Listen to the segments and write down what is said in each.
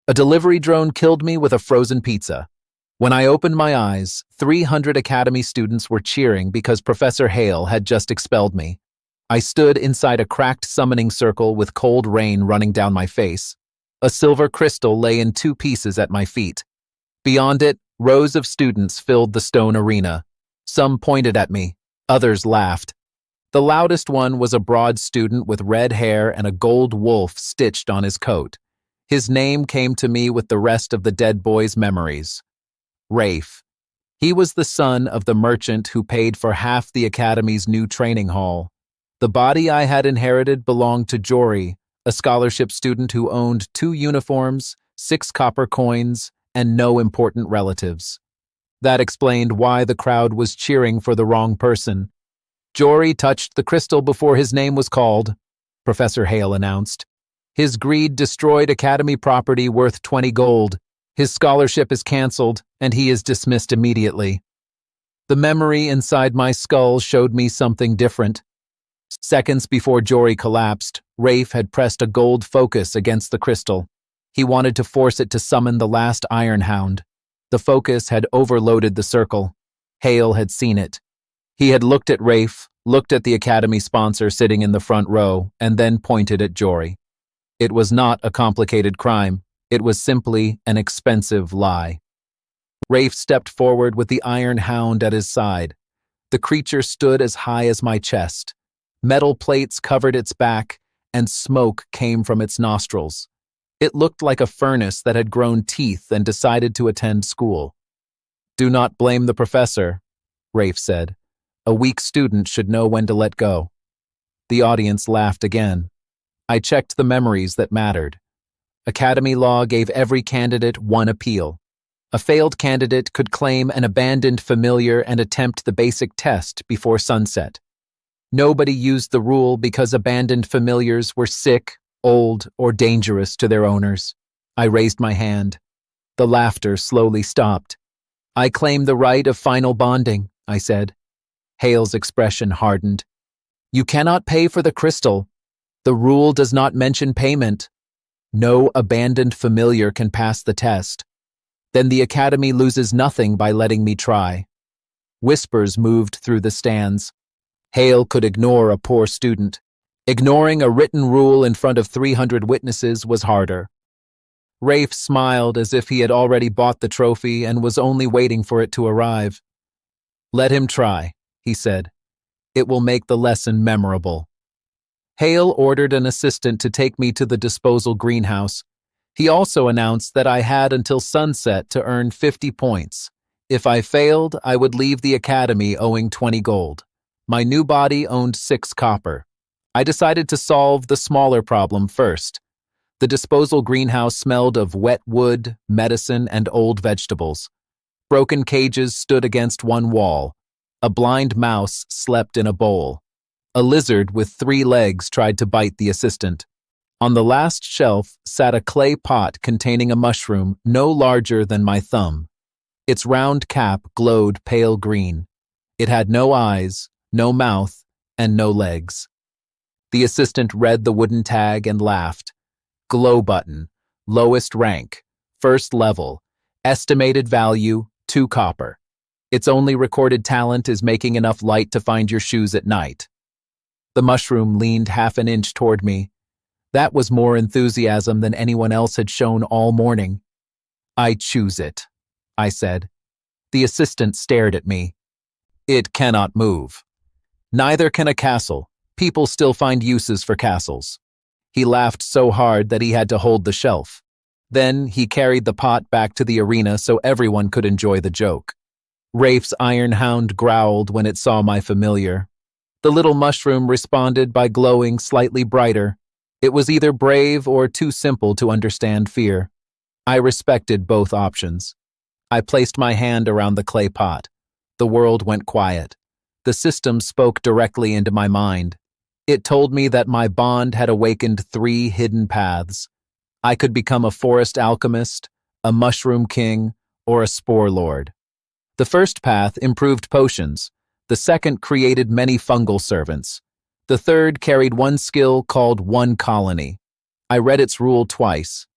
A delivery drone killed me with a frozen pizza. When I opened my eyes, 300 Academy students were cheering because Professor Hale had just expelled me. I stood inside a cracked summoning circle with cold rain running down my face. A silver crystal lay in 2 pieces at my feet. Beyond it, rows of students filled the stone arena. Some pointed at me, others laughed. The loudest one was a broad student with red hair and a gold wolf stitched on his coat. His name came to me with the rest of the dead boy's memories. Rafe. He was the son of the merchant who paid for half the Academy's new training hall. The body I had inherited belonged to Jory, a scholarship student who owned 2 uniforms, 6 copper coins, and no important relatives. That explained why the crowd was cheering for the wrong person. Jory touched the crystal before his name was called, Professor Hale announced. His greed destroyed Academy property worth 20 gold. His scholarship is cancelled, and he is dismissed immediately. The memory inside my skull showed me something different. Seconds before Jory collapsed, Rafe had pressed a gold focus against the crystal. He wanted to force it to summon the last Iron Hound. The focus had overloaded the circle. Hale had seen it. He had looked at Rafe, looked at the Academy sponsor sitting in the front row, and then pointed at Jory. It was not a complicated crime. It was simply an expensive lie. Rafe stepped forward with the Iron Hound at his side. The creature stood as high as my chest. Metal plates covered its back, and smoke came from its nostrils. It looked like a furnace that had grown teeth and decided to attend school. "Do not blame the professor," Rafe said. "A weak student should know when to let go." The audience laughed again. I checked the memories that mattered. Academy law gave every candidate 1 appeal. A failed candidate could claim an abandoned familiar and attempt the basic test before sunset. Nobody used the rule because abandoned familiars were sick, old, or dangerous to their owners. I raised my hand. The laughter slowly stopped. "I claim the right of final bonding," I said. Hale's expression hardened. "You cannot pay for the crystal. The rule does not mention payment. No abandoned familiar can pass the test. Then the Academy loses nothing by letting me try." Whispers moved through the stands. Hale could ignore a poor student. Ignoring a written rule in front of 300 witnesses was harder. Rafe smiled as if he had already bought the trophy and was only waiting for it to arrive. "Let him try," he said. "It will make the lesson memorable." Hale ordered an assistant to take me to the disposal greenhouse. He also announced that I had until sunset to earn 50 points. If I failed, I would leave the Academy owing 20 gold. My new body owned 6 copper. I decided to solve the smaller problem first. The disposal greenhouse smelled of wet wood, medicine, and old vegetables. Broken cages stood against one wall. A blind mouse slept in a bowl. A lizard with 3 legs tried to bite the assistant. On the last shelf sat a clay pot containing a mushroom no larger than my thumb. Its round cap glowed pale green. It had no eyes, no mouth, and no legs. The assistant read the wooden tag and laughed. "Glow button, lowest rank, first level, estimated value, 2 copper. Its only recorded talent is making enough light to find your shoes at night." The mushroom leaned half an inch toward me. That was more enthusiasm than anyone else had shown all morning. "I choose it," I said. The assistant stared at me. "It cannot move." "Neither can a castle. People still find uses for castles." He laughed so hard that he had to hold the shelf. Then he carried the pot back to the arena so everyone could enjoy the joke. Rafe's Iron Hound growled when it saw my familiar. The little mushroom responded by glowing slightly brighter. It was either brave or too simple to understand fear. I respected both options. I placed my hand around the clay pot. The world went quiet. The system spoke directly into my mind. It told me that my bond had awakened 3 hidden paths. I could become a forest alchemist, a mushroom king, or a spore lord. The first path improved potions. The second created many fungal servants. The third carried one skill called One Colony. I read its rule twice.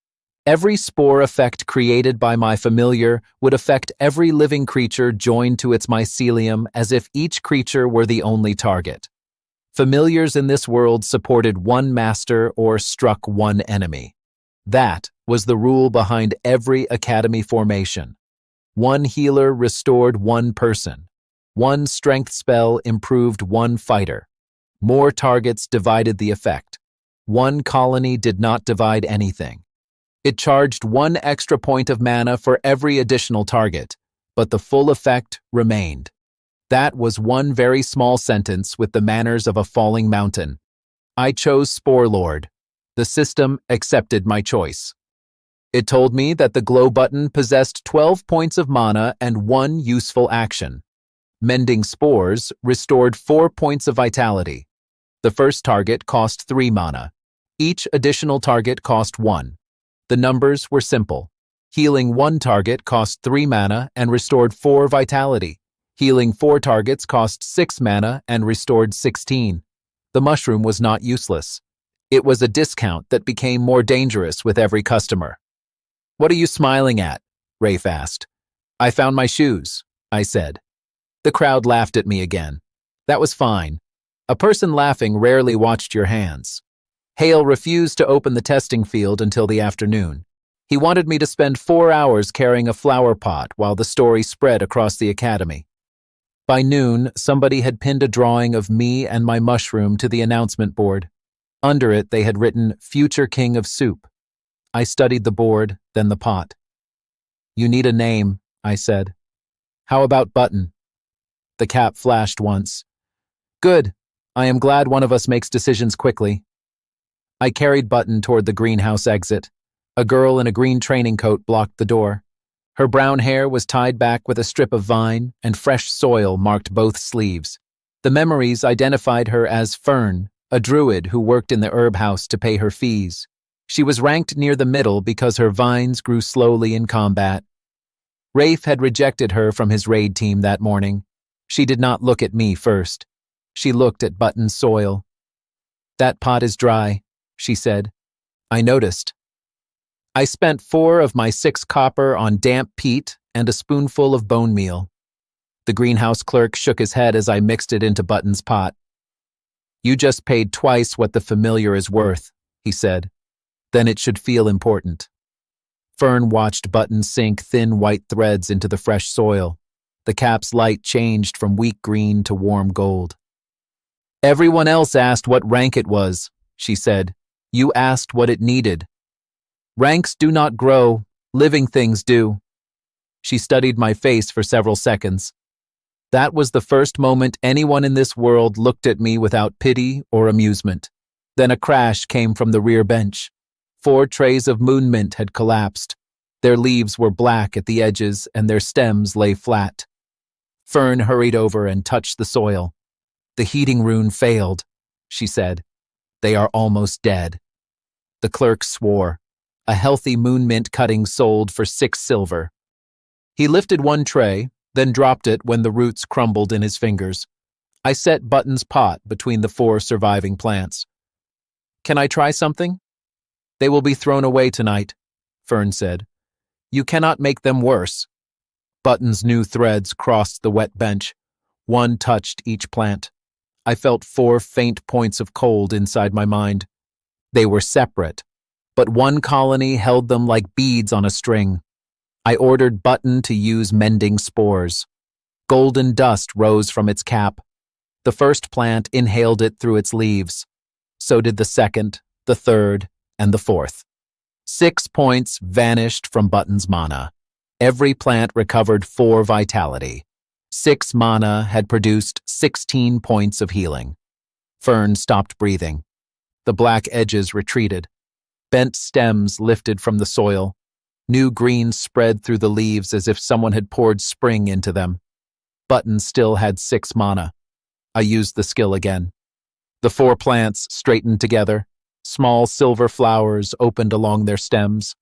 Every spore effect created by my familiar would affect every living creature joined to its mycelium as if each creature were the only target. Familiars in this world supported one master or struck one enemy. That was the rule behind every academy formation. One healer restored one person. One strength spell improved one fighter. More targets divided the effect. One colony did not divide anything. It charged one extra point of mana for every additional target, but the full effect remained. That was one very small sentence with the manners of a falling mountain. I chose Spore Lord. The system accepted my choice. It told me that the glow button possessed 12 points of mana and one useful action. Mending Spores restored 4 points of vitality. The first target cost 3 mana. Each additional target cost 1. The numbers were simple. Healing 1 target cost 3 mana and restored 4 vitality. Healing 4 targets cost 6 mana and restored 16. The mushroom was not useless. It was a discount that became more dangerous with every customer. "What are you smiling at?" Rafe asked. "I found my shoes," I said. The crowd laughed at me again. That was fine. A person laughing rarely watched your hands. Hale refused to open the testing field until the afternoon. He wanted me to spend 4 hours carrying a flower pot while the story spread across the academy. By noon, somebody had pinned a drawing of me and my mushroom to the announcement board. Under it, they had written, "Future King of Soup." I studied the board, then the pot. "You need a name," I said. "How about Button?" The cap flashed once. "Good. I am glad one of us makes decisions quickly." I carried Button toward the greenhouse exit. A girl in a green training coat blocked the door. Her brown hair was tied back with a strip of vine, and fresh soil marked both sleeves. The memories identified her as Fern, a druid who worked in the herb house to pay her fees. She was ranked near the middle because her vines grew slowly in combat. Rafe had rejected her from his raid team that morning. She did not look at me first. She looked at Button's soil. "That pot is dry," she said. I noticed. I spent 4 of my 6 copper on damp peat and a spoonful of bone meal. The greenhouse clerk shook his head as I mixed it into Button's pot. "You just paid twice what the familiar is worth," he said. "Then it should feel important." Fern watched Button sink thin white threads into the fresh soil. The cap's light changed from weak green to warm gold. "Everyone else asked what rank it was," she said. "You asked what it needed. Ranks do not grow, living things do." She studied my face for several seconds. That was the first moment anyone in this world looked at me without pity or amusement. Then a crash came from the rear bench. 4 trays of moon mint had collapsed. Their leaves were black at the edges and their stems lay flat. Fern hurried over and touched the soil. "The heating rune failed," she said. "They are almost dead." The clerk swore. A healthy moon mint cutting sold for 6 silver. He lifted one tray, then dropped it when the roots crumbled in his fingers. I set Button's pot between the 4 surviving plants. "Can I try something?" "They will be thrown away tonight," Fern said. "You cannot make them worse." Button's new threads crossed the wet bench. One touched each plant. I felt 4 faint points of cold inside my mind. They were separate, but one colony held them like beads on a string. I ordered Button to use mending spores. Golden dust rose from its cap. The first plant inhaled it through its leaves. So did the second, the third, and the fourth. 6 points vanished from Button's mana. Every plant recovered 4 vitality. 6 mana had produced 16 points of healing. Fern stopped breathing. The black edges retreated. Bent stems lifted from the soil. New green spread through the leaves as if someone had poured spring into them. Button still had 6 mana. I used the skill again. The 4 plants straightened together. Small silver flowers opened along their stems.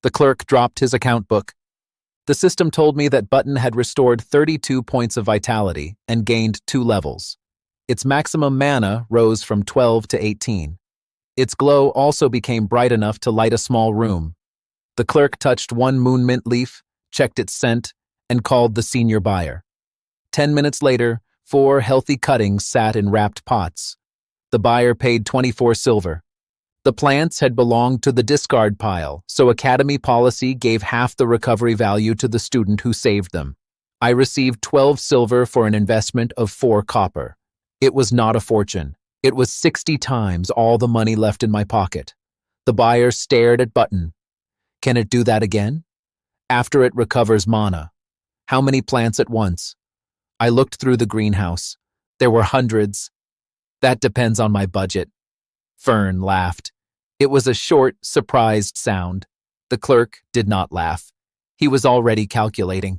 The clerk dropped his account book. The system told me that Button had restored 32 points of vitality and gained 2 levels. Its maximum mana rose from 12 to 18. Its glow also became bright enough to light a small room. The clerk touched one moon mint leaf, checked its scent, and called the senior buyer. 10 minutes later, 4 healthy cuttings sat in wrapped pots. The buyer paid 24 silver. The plants had belonged to the discard pile, so Academy policy gave half the recovery value to the student who saved them. I received 12 silver for an investment of 4 copper. It was not a fortune. It was 60 times all the money left in my pocket. The buyer stared at Button. Can it do that again? After it recovers mana. How many plants at once? I looked through the greenhouse. There were hundreds. That depends on my budget. Fern laughed. It was a short, surprised sound. The clerk did not laugh. He was already calculating.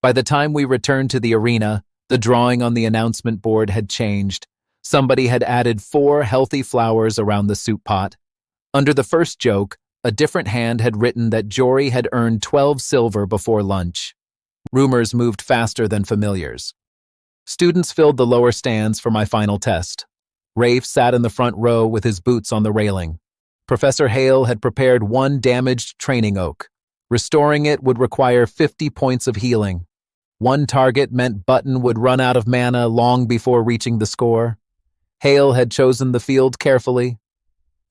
By the time we returned to the arena, the drawing on the announcement board had changed. Somebody had added 4 healthy flowers around the soup pot. Under the first joke, a different hand had written that Jory had earned 12 silver before lunch. Rumors moved faster than familiars. Students filled the lower stands for my final test. Rafe sat in the front row with his boots on the railing. Professor Hale had prepared 1 damaged training oak. Restoring it would require 50 points of healing. 1 target meant Button would run out of mana long before reaching the score. Hale had chosen the field carefully.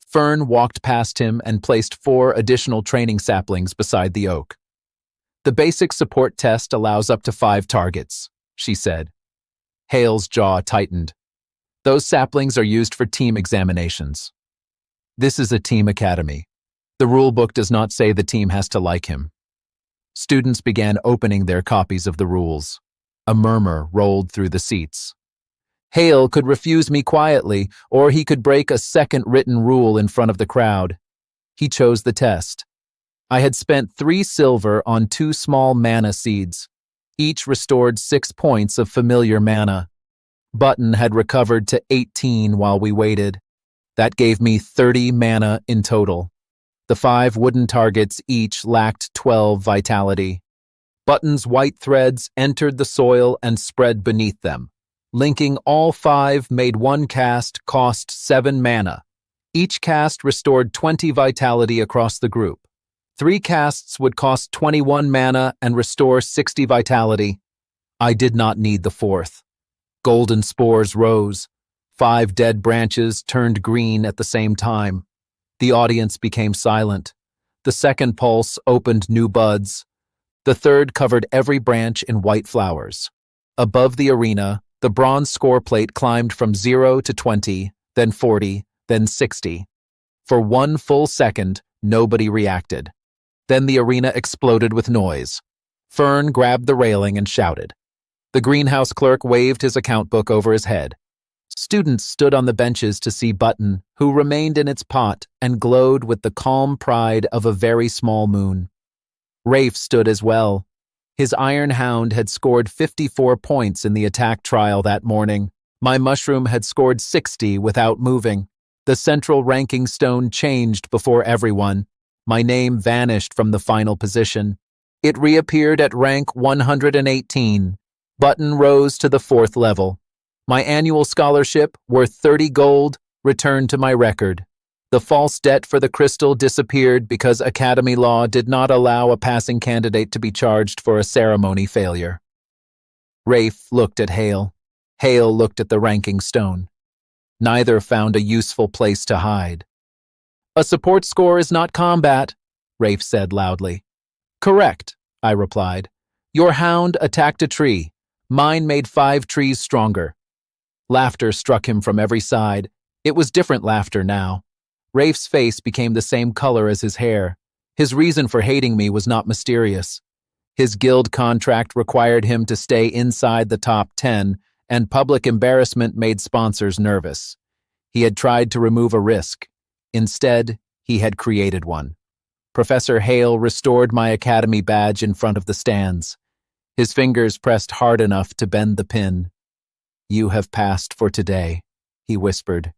Fern walked past him and placed 4 additional training saplings beside the oak. The basic support test allows up to 5 targets, she said. Hale's jaw tightened. Those saplings are used for team examinations. This is a team academy. The rule book does not say the team has to like him. Students began opening their copies of the rules. A murmur rolled through the seats. Hale could refuse me quietly, or he could break a second written rule in front of the crowd. He chose the test. I had spent 3 silver on 2 small mana seeds. Each restored 6 points of familiar mana. Button had recovered to 18 while we waited. That gave me 30 mana in total. The 5 wooden targets each lacked 12 vitality. Button's white threads entered the soil and spread beneath them. Linking all 5 made 1 cast cost 7 mana. Each cast restored 20 vitality across the group. 3 casts would cost 21 mana and restore 60 vitality. I did not need the 4th. Golden spores rose. 5 dead branches turned green at the same time. The audience became silent. The second pulse opened new buds. The third covered every branch in white flowers. Above the arena, the bronze score plate climbed from 0 to 20, then 40, then 60. For 1 full second, nobody reacted. Then the arena exploded with noise. Fern grabbed the railing and shouted. The greenhouse clerk waved his account book over his head. Students stood on the benches to see Button, who remained in its pot and glowed with the calm pride of a very small moon. Rafe stood as well. His iron hound had scored 54 points in the attack trial that morning. My mushroom had scored 60 without moving. The central ranking stone changed before everyone. My name vanished from the final position. It reappeared at rank 118. Button rose to the 4th level. My annual scholarship, worth 30 gold, returned to my record. The false debt for the crystal disappeared because Academy law did not allow a passing candidate to be charged for a ceremony failure. Rafe looked at Hale. Hale looked at the ranking stone. Neither found a useful place to hide. A support score is not combat, Rafe said loudly. Correct, I replied. Your hound attacked a tree. Mine made 5 trees stronger. Laughter struck him from every side. It was different laughter now. Rafe's face became the same color as his hair. His reason for hating me was not mysterious. His guild contract required him to stay inside the top 10, and public embarrassment made sponsors nervous. He had tried to remove a risk. Instead, he had created one. Professor Hale restored my academy badge in front of the stands. His fingers pressed hard enough to bend the pin. You have passed for today, he whispered.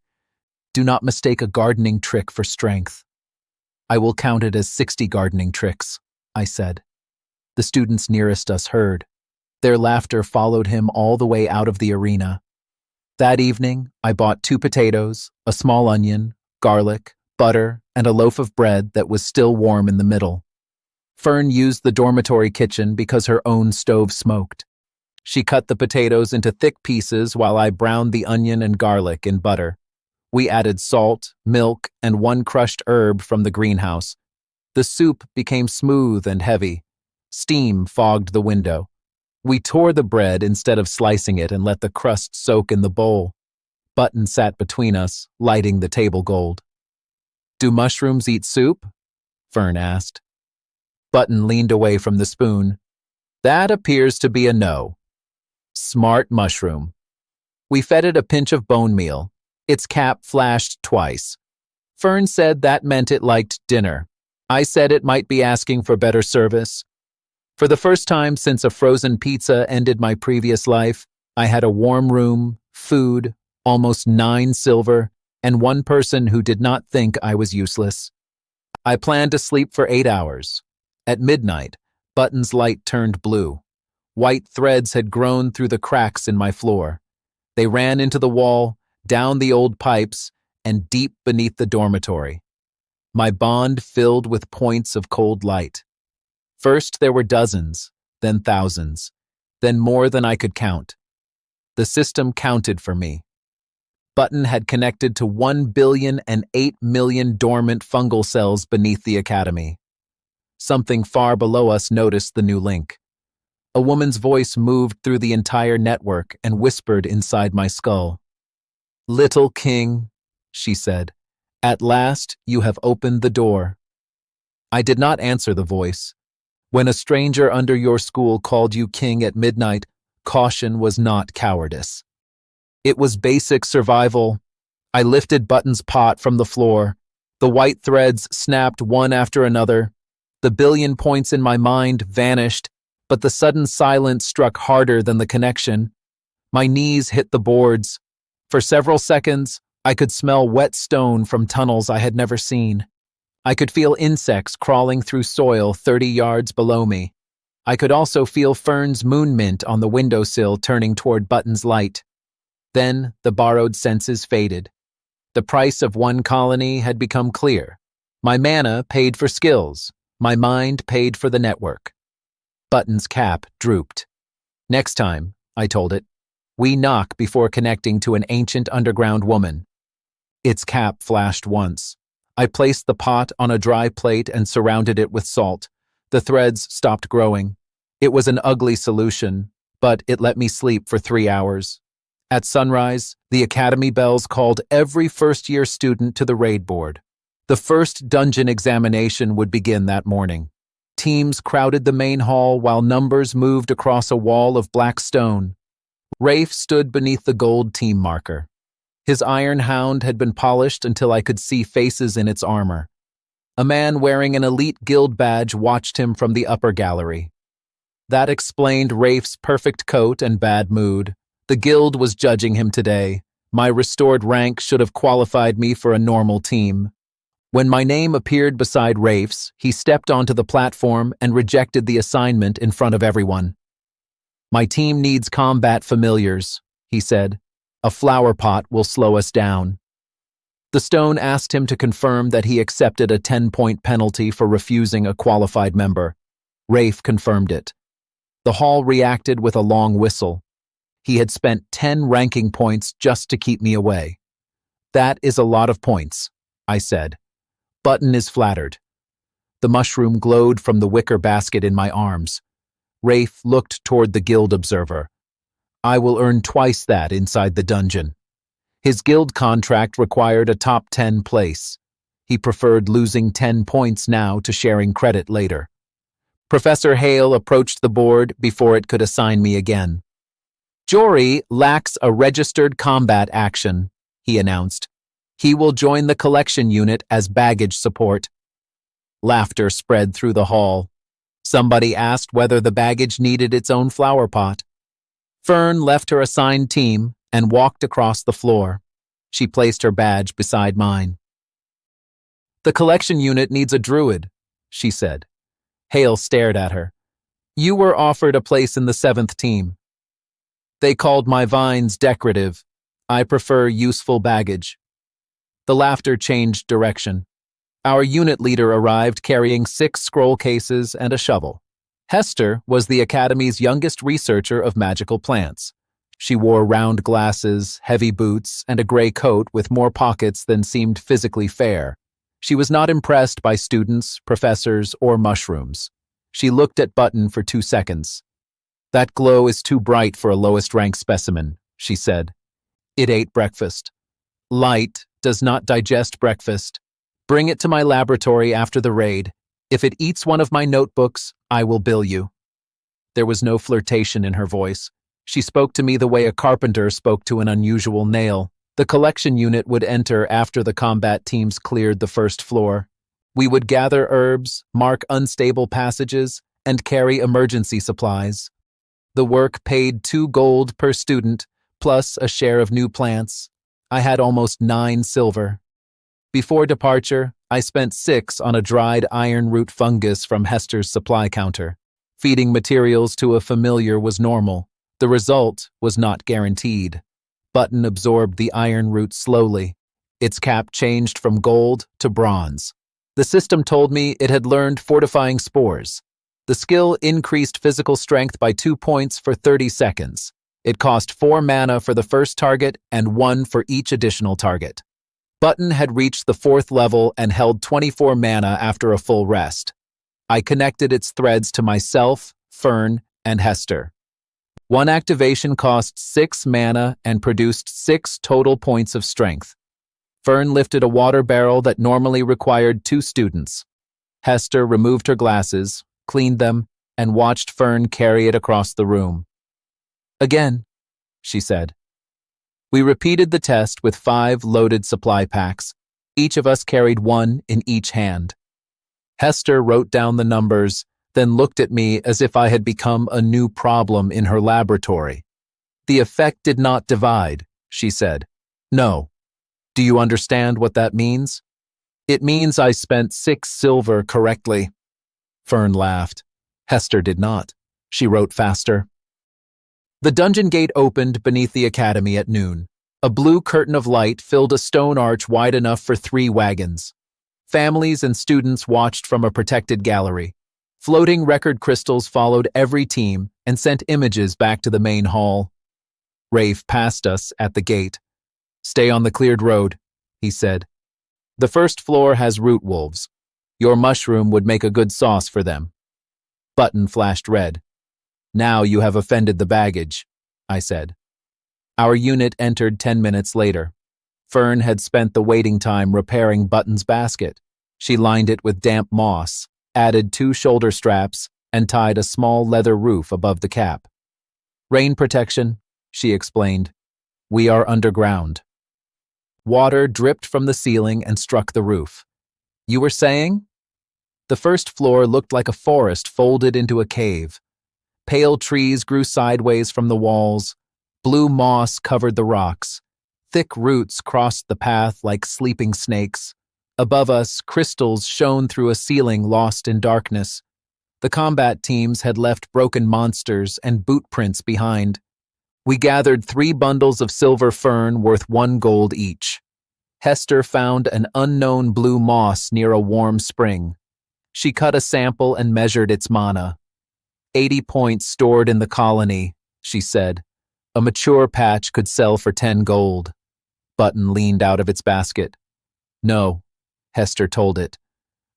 Do not mistake a gardening trick for strength. I will count it as 60 gardening tricks, I said. The students nearest us heard. Their laughter followed him all the way out of the arena. That evening, I bought 2 potatoes, a small onion, garlic, butter, and a loaf of bread that was still warm in the middle. Fern used the dormitory kitchen because her own stove smoked. She cut the potatoes into thick pieces while I browned the onion and garlic in butter. We added salt, milk, and one crushed herb from the greenhouse. The soup became smooth and heavy. Steam fogged the window. We tore the bread instead of slicing it and let the crust soak in the bowl. Button sat between us, lighting the table gold. "Do mushrooms eat soup?" Fern asked. Button leaned away from the spoon. "That appears to be a no." Smart mushroom. We fed it a pinch of bone meal. Its cap flashed twice. Fern said that meant it liked dinner. I said it might be asking for better service. For the first time since a frozen pizza ended my previous life, I had a warm room, food, almost 9 silver, and one person who did not think I was useless. I planned to sleep for 8 hours. At midnight, Button's light turned blue. White threads had grown through the cracks in my floor. They ran into the wall, down the old pipes, and deep beneath the dormitory. My bond filled with points of cold light. First there were dozens, then thousands, then more than I could count. The system counted for me. Button had connected to 1,008,000,000 dormant fungal cells beneath the academy. Something far below us noticed the new link. A woman's voice moved through the entire network and whispered inside my skull. "Little king," she said, "at last you have opened the door." I did not answer the voice. When a stranger under your school called you king at midnight, caution was not cowardice. It was basic survival. I lifted Button's pot from the floor. The white threads snapped one after another. The billion points in my mind vanished, but the sudden silence struck harder than the connection. My knees hit the boards. For several seconds, I could smell wet stone from tunnels I had never seen. I could feel insects crawling through soil 30 yards below me. I could also feel Fern's moon mint on the windowsill turning toward Button's light. Then the borrowed senses faded. The price of one colony had become clear. My mana paid for skills. My mind paid for the network. Button's cap drooped. "Next time," I told it, "we knock before connecting to an ancient underground woman." Its cap flashed once. I placed the pot on a dry plate and surrounded it with salt. The threads stopped growing. It was an ugly solution, but it let me sleep for 3 hours. At sunrise, the academy bells called every first-year student to the raid board. The first dungeon examination would begin that morning. Teams crowded the main hall while numbers moved across a wall of black stone. Rafe stood beneath the gold team marker. His iron hound had been polished until I could see faces in its armor. A man wearing an elite guild badge watched him from the upper gallery. That explained Rafe's perfect coat and bad mood. The guild was judging him today. My restored rank should have qualified me for a normal team. When my name appeared beside Rafe's, he stepped onto the platform and rejected the assignment in front of everyone. "My team needs combat familiars," he said. "A flower pot will slow us down." The stone asked him to confirm that he accepted a 10-point penalty for refusing a qualified member. Rafe confirmed it. The hall reacted with a long whistle. He had spent 10 ranking points just to keep me away. "That is a lot of points," I said. Button is flattered. The mushroom glowed from the wicker basket in my arms. Rafe looked toward the guild observer. "I will earn twice that inside the dungeon." His guild contract required a top 10 place. He preferred losing 10 points now to sharing credit later. Professor Hale approached the board before it could assign me again. "Jory lacks a registered combat action," he announced. "He will join the collection unit as baggage support." Laughter spread through the hall. Somebody asked whether the baggage needed its own flower pot. Fern left her assigned team and walked across the floor. She placed her badge beside mine. "The collection unit needs a druid," she said. Hale stared at her. "You were offered a place in the 7th team." "They called my vines decorative. I prefer useful baggage." The laughter changed direction. Our unit leader arrived carrying 6 scroll cases and a shovel. Hester was the Academy's youngest researcher of magical plants. She wore round glasses, heavy boots, and a gray coat with more pockets than seemed physically fair. She was not impressed by students, professors, or mushrooms. She looked at Button for 2 seconds. "That glow is too bright for a lowest-rank specimen," she said. "It ate breakfast. Light does not digest breakfast. Bring it to my laboratory after the raid. If it eats one of my notebooks, I will bill you." There was no flirtation in her voice. She spoke to me the way a carpenter spoke to an unusual nail. The collection unit would enter after the combat teams cleared the first floor. We would gather herbs, mark unstable passages, and carry emergency supplies. The work paid 2 gold per student, plus a share of new plants. I had almost 9 silver. Before departure, I spent 6 on a dried iron root fungus from Hester's supply counter. Feeding materials to a familiar was normal. The result was not guaranteed. Button absorbed the iron root slowly. Its cap changed from gold to bronze. The system told me it had learned fortifying spores. The skill increased physical strength by 2 points for 30 seconds. It cost 4 mana for the first target and 1 for each additional target. Button had reached the 4th level and held 24 mana after a full rest. I connected its threads to myself, Fern, and Hester. 1 activation cost 6 mana and produced 6 total points of strength. Fern lifted a water barrel that normally required 2 students. Hester removed her glasses, cleaned them, and watched Fern carry it across the room. "Again," she said. We repeated the test with 5 loaded supply packs. Each of us carried 1 in each hand. Hester wrote down the numbers, then looked at me as if I had become a new problem in her laboratory. "The effect did not divide," she said. "No. Do you understand what that means?" "It means I spent 6 silver correctly." Fern laughed. Hester did not. She wrote faster. The dungeon gate opened beneath the academy at noon. A blue curtain of light filled a stone arch wide enough for 3 wagons. Families and students watched from a protected gallery. Floating record crystals followed every team and sent images back to the main hall. Rafe passed us at the gate. "Stay on the cleared road," he said. "The first floor has root wolves. Your mushroom would make a good sauce for them." Button flashed red. "Now you have offended the baggage," I said. Our unit entered 10 minutes later. Fern had spent the waiting time repairing Button's basket. She lined it with damp moss, added 2 shoulder straps, and tied a small leather roof above the cap. "Rain protection," she explained. "We are underground." Water dripped from the ceiling and struck the roof. "You were saying?" The first floor looked like a forest folded into a cave. Pale trees grew sideways from the walls. Blue moss covered the rocks. Thick roots crossed the path like sleeping snakes. Above us, crystals shone through a ceiling lost in darkness. The combat teams had left broken monsters and boot prints behind. We gathered 3 bundles of silver fern worth 1 gold each. Hester found an unknown blue moss near a warm spring. She cut a sample and measured its mana. 80 points stored in the colony, she said. A mature patch could sell for 10 gold. Button leaned out of its basket. "No," Hester told it.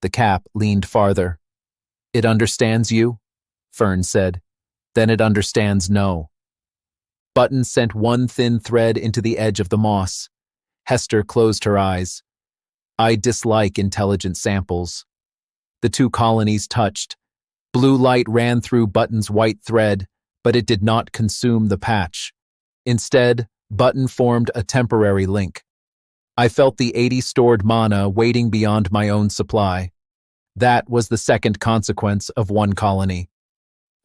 The cap leaned farther. "It understands you?" Fern said. "Then it understands no." Button sent 1 thin thread into the edge of the moss. Hester closed her eyes. "I dislike intelligent samples." The 2 colonies touched. Blue light ran through Button's white thread, but it did not consume the patch. Instead, Button formed a temporary link. I felt the 80 stored mana waiting beyond my own supply. That was the second consequence of 1 colony.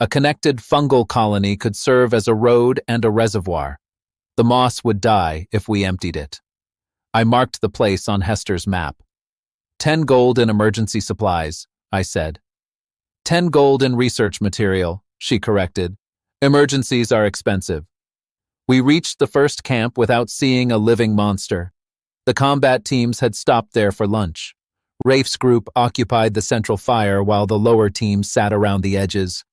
A connected fungal colony could serve as a road and a reservoir. The moss would die if we emptied it. I marked the place on Hester's map. 10 gold in emergency supplies, I said. 10 gold in research material, she corrected. Emergencies are expensive. We reached the first camp without seeing a living monster. The combat teams had stopped there for lunch. Rafe's group occupied the central fire while the lower team sat around the edges.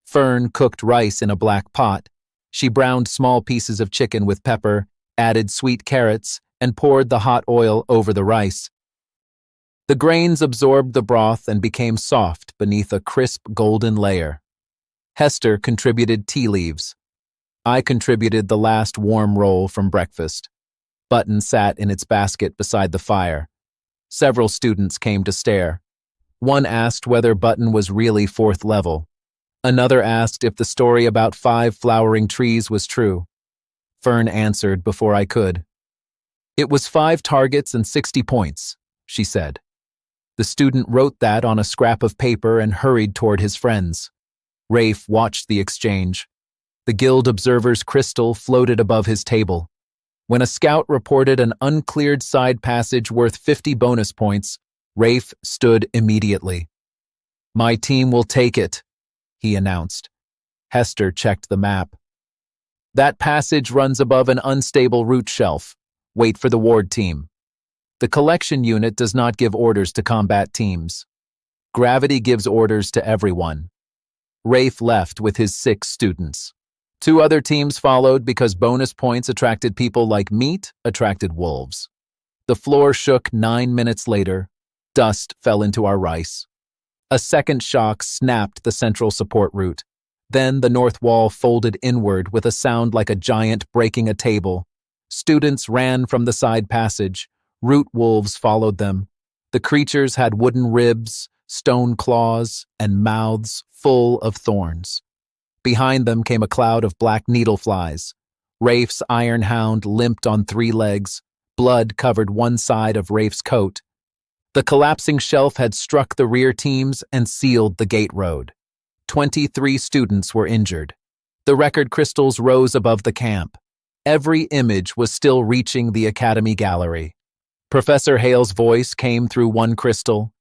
Fern cooked rice in a black pot. She browned small pieces of chicken with pepper, added sweet carrots, and poured the hot oil over the rice. The grains absorbed the broth and became soft beneath a crisp golden layer. Hester contributed tea leaves. I contributed the last warm roll from breakfast. Button sat in its basket beside the fire. Several students came to stare. One asked whether Button was really 4th level. Another asked if the story about 5 flowering trees was true. Fern answered before I could. "It was 5 targets and 60 points," she said. The student wrote that on a scrap of paper and hurried toward his friends. Rafe watched the exchange. The guild observer's crystal floated above his table. When a scout reported an uncleared side passage worth 50 bonus points, Rafe stood immediately. "My team will take it," he announced. Hester checked the map. "That passage runs above an unstable root shelf. Wait for the ward team. The collection unit does not give orders to combat teams. Gravity gives orders to everyone." Rafe left with his 6 students. 2 other teams followed because bonus points attracted people like meat attracted wolves. The floor shook 9 minutes later. Dust fell into our rice. A second shock snapped the central support root. Then the north wall folded inward with a sound like a giant breaking a table. Students ran from the side passage. Root wolves followed them. The creatures had wooden ribs, stone claws, and mouths full of thorns. Behind them came a cloud of black needleflies. Rafe's iron hound limped on 3 legs. Blood covered one side of Rafe's coat. The collapsing shelf had struck the rear teams and sealed the gate road. 23 students were injured. The record crystals rose above the camp. Every image was still reaching the Academy gallery. Professor Hale's voice came through one crystal.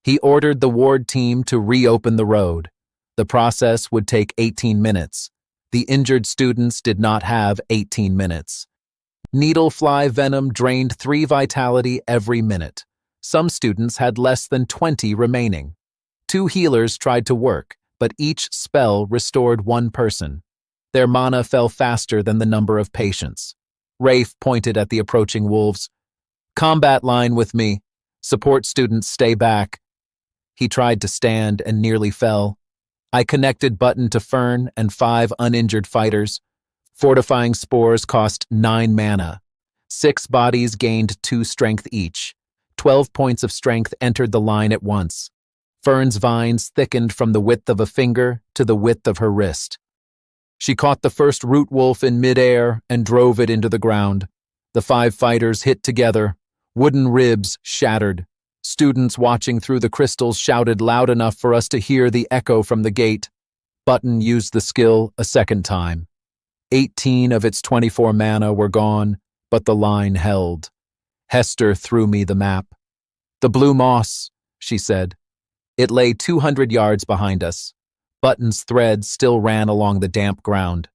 He ordered the ward team to reopen the road. The process would take 18 minutes. The injured students did not have 18 minutes. Needlefly venom drained 3 vitality every minute. Some students had less than 20 remaining. 2 healers tried to work, but each spell restored 1 person. Their mana fell faster than the number of patients. Rafe pointed at the approaching wolves. "Combat line with me. Support students stay back." He tried to stand and nearly fell. I connected Button to Fern and 5 uninjured fighters. Fortifying spores cost 9 mana. 6 bodies gained 2 strength each. 12 points of strength entered the line at once. Fern's vines thickened from the width of a finger to the width of her wrist. She caught the first root wolf in midair and drove it into the ground. The 5 fighters hit together. Wooden ribs shattered. Students watching through the crystals shouted loud enough for us to hear the echo from the gate. Button used the skill a second time. 18 of its 24 mana were gone, but the line held. Hester threw me the map. "The blue moss," she said. It lay 200 yards behind us. Button's thread still ran along the damp ground.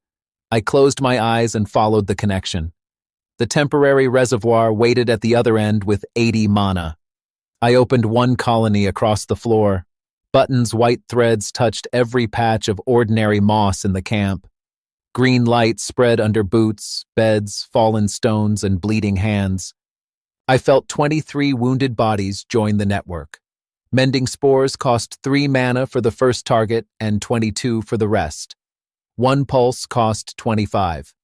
I closed my eyes and followed the connection. The temporary reservoir waited at the other end with 80 mana. I opened one colony across the floor. Button's white threads touched every patch of ordinary moss in the camp. Green light spread under boots, beds, fallen stones, and bleeding hands. I felt 23 wounded bodies join the network. Mending spores cost 3 mana for the first target and 22 for the rest. 1 pulse cost 25.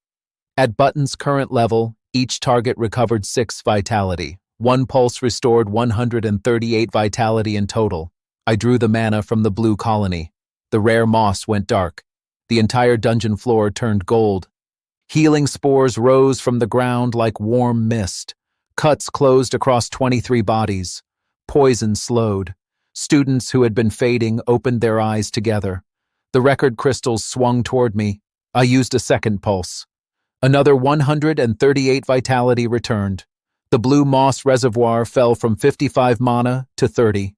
At Button's current level, each target recovered 6 vitality. 1 pulse restored 138 vitality in total. I drew the mana from the blue colony. The rare moss went dark. The entire dungeon floor turned gold. Healing spores rose from the ground like warm mist. Cuts closed across 23 bodies. Poison slowed. Students who had been fading opened their eyes together. The record crystals swung toward me. I used a second pulse. Another 138 vitality returned. The blue moss reservoir fell from 55 mana to 30.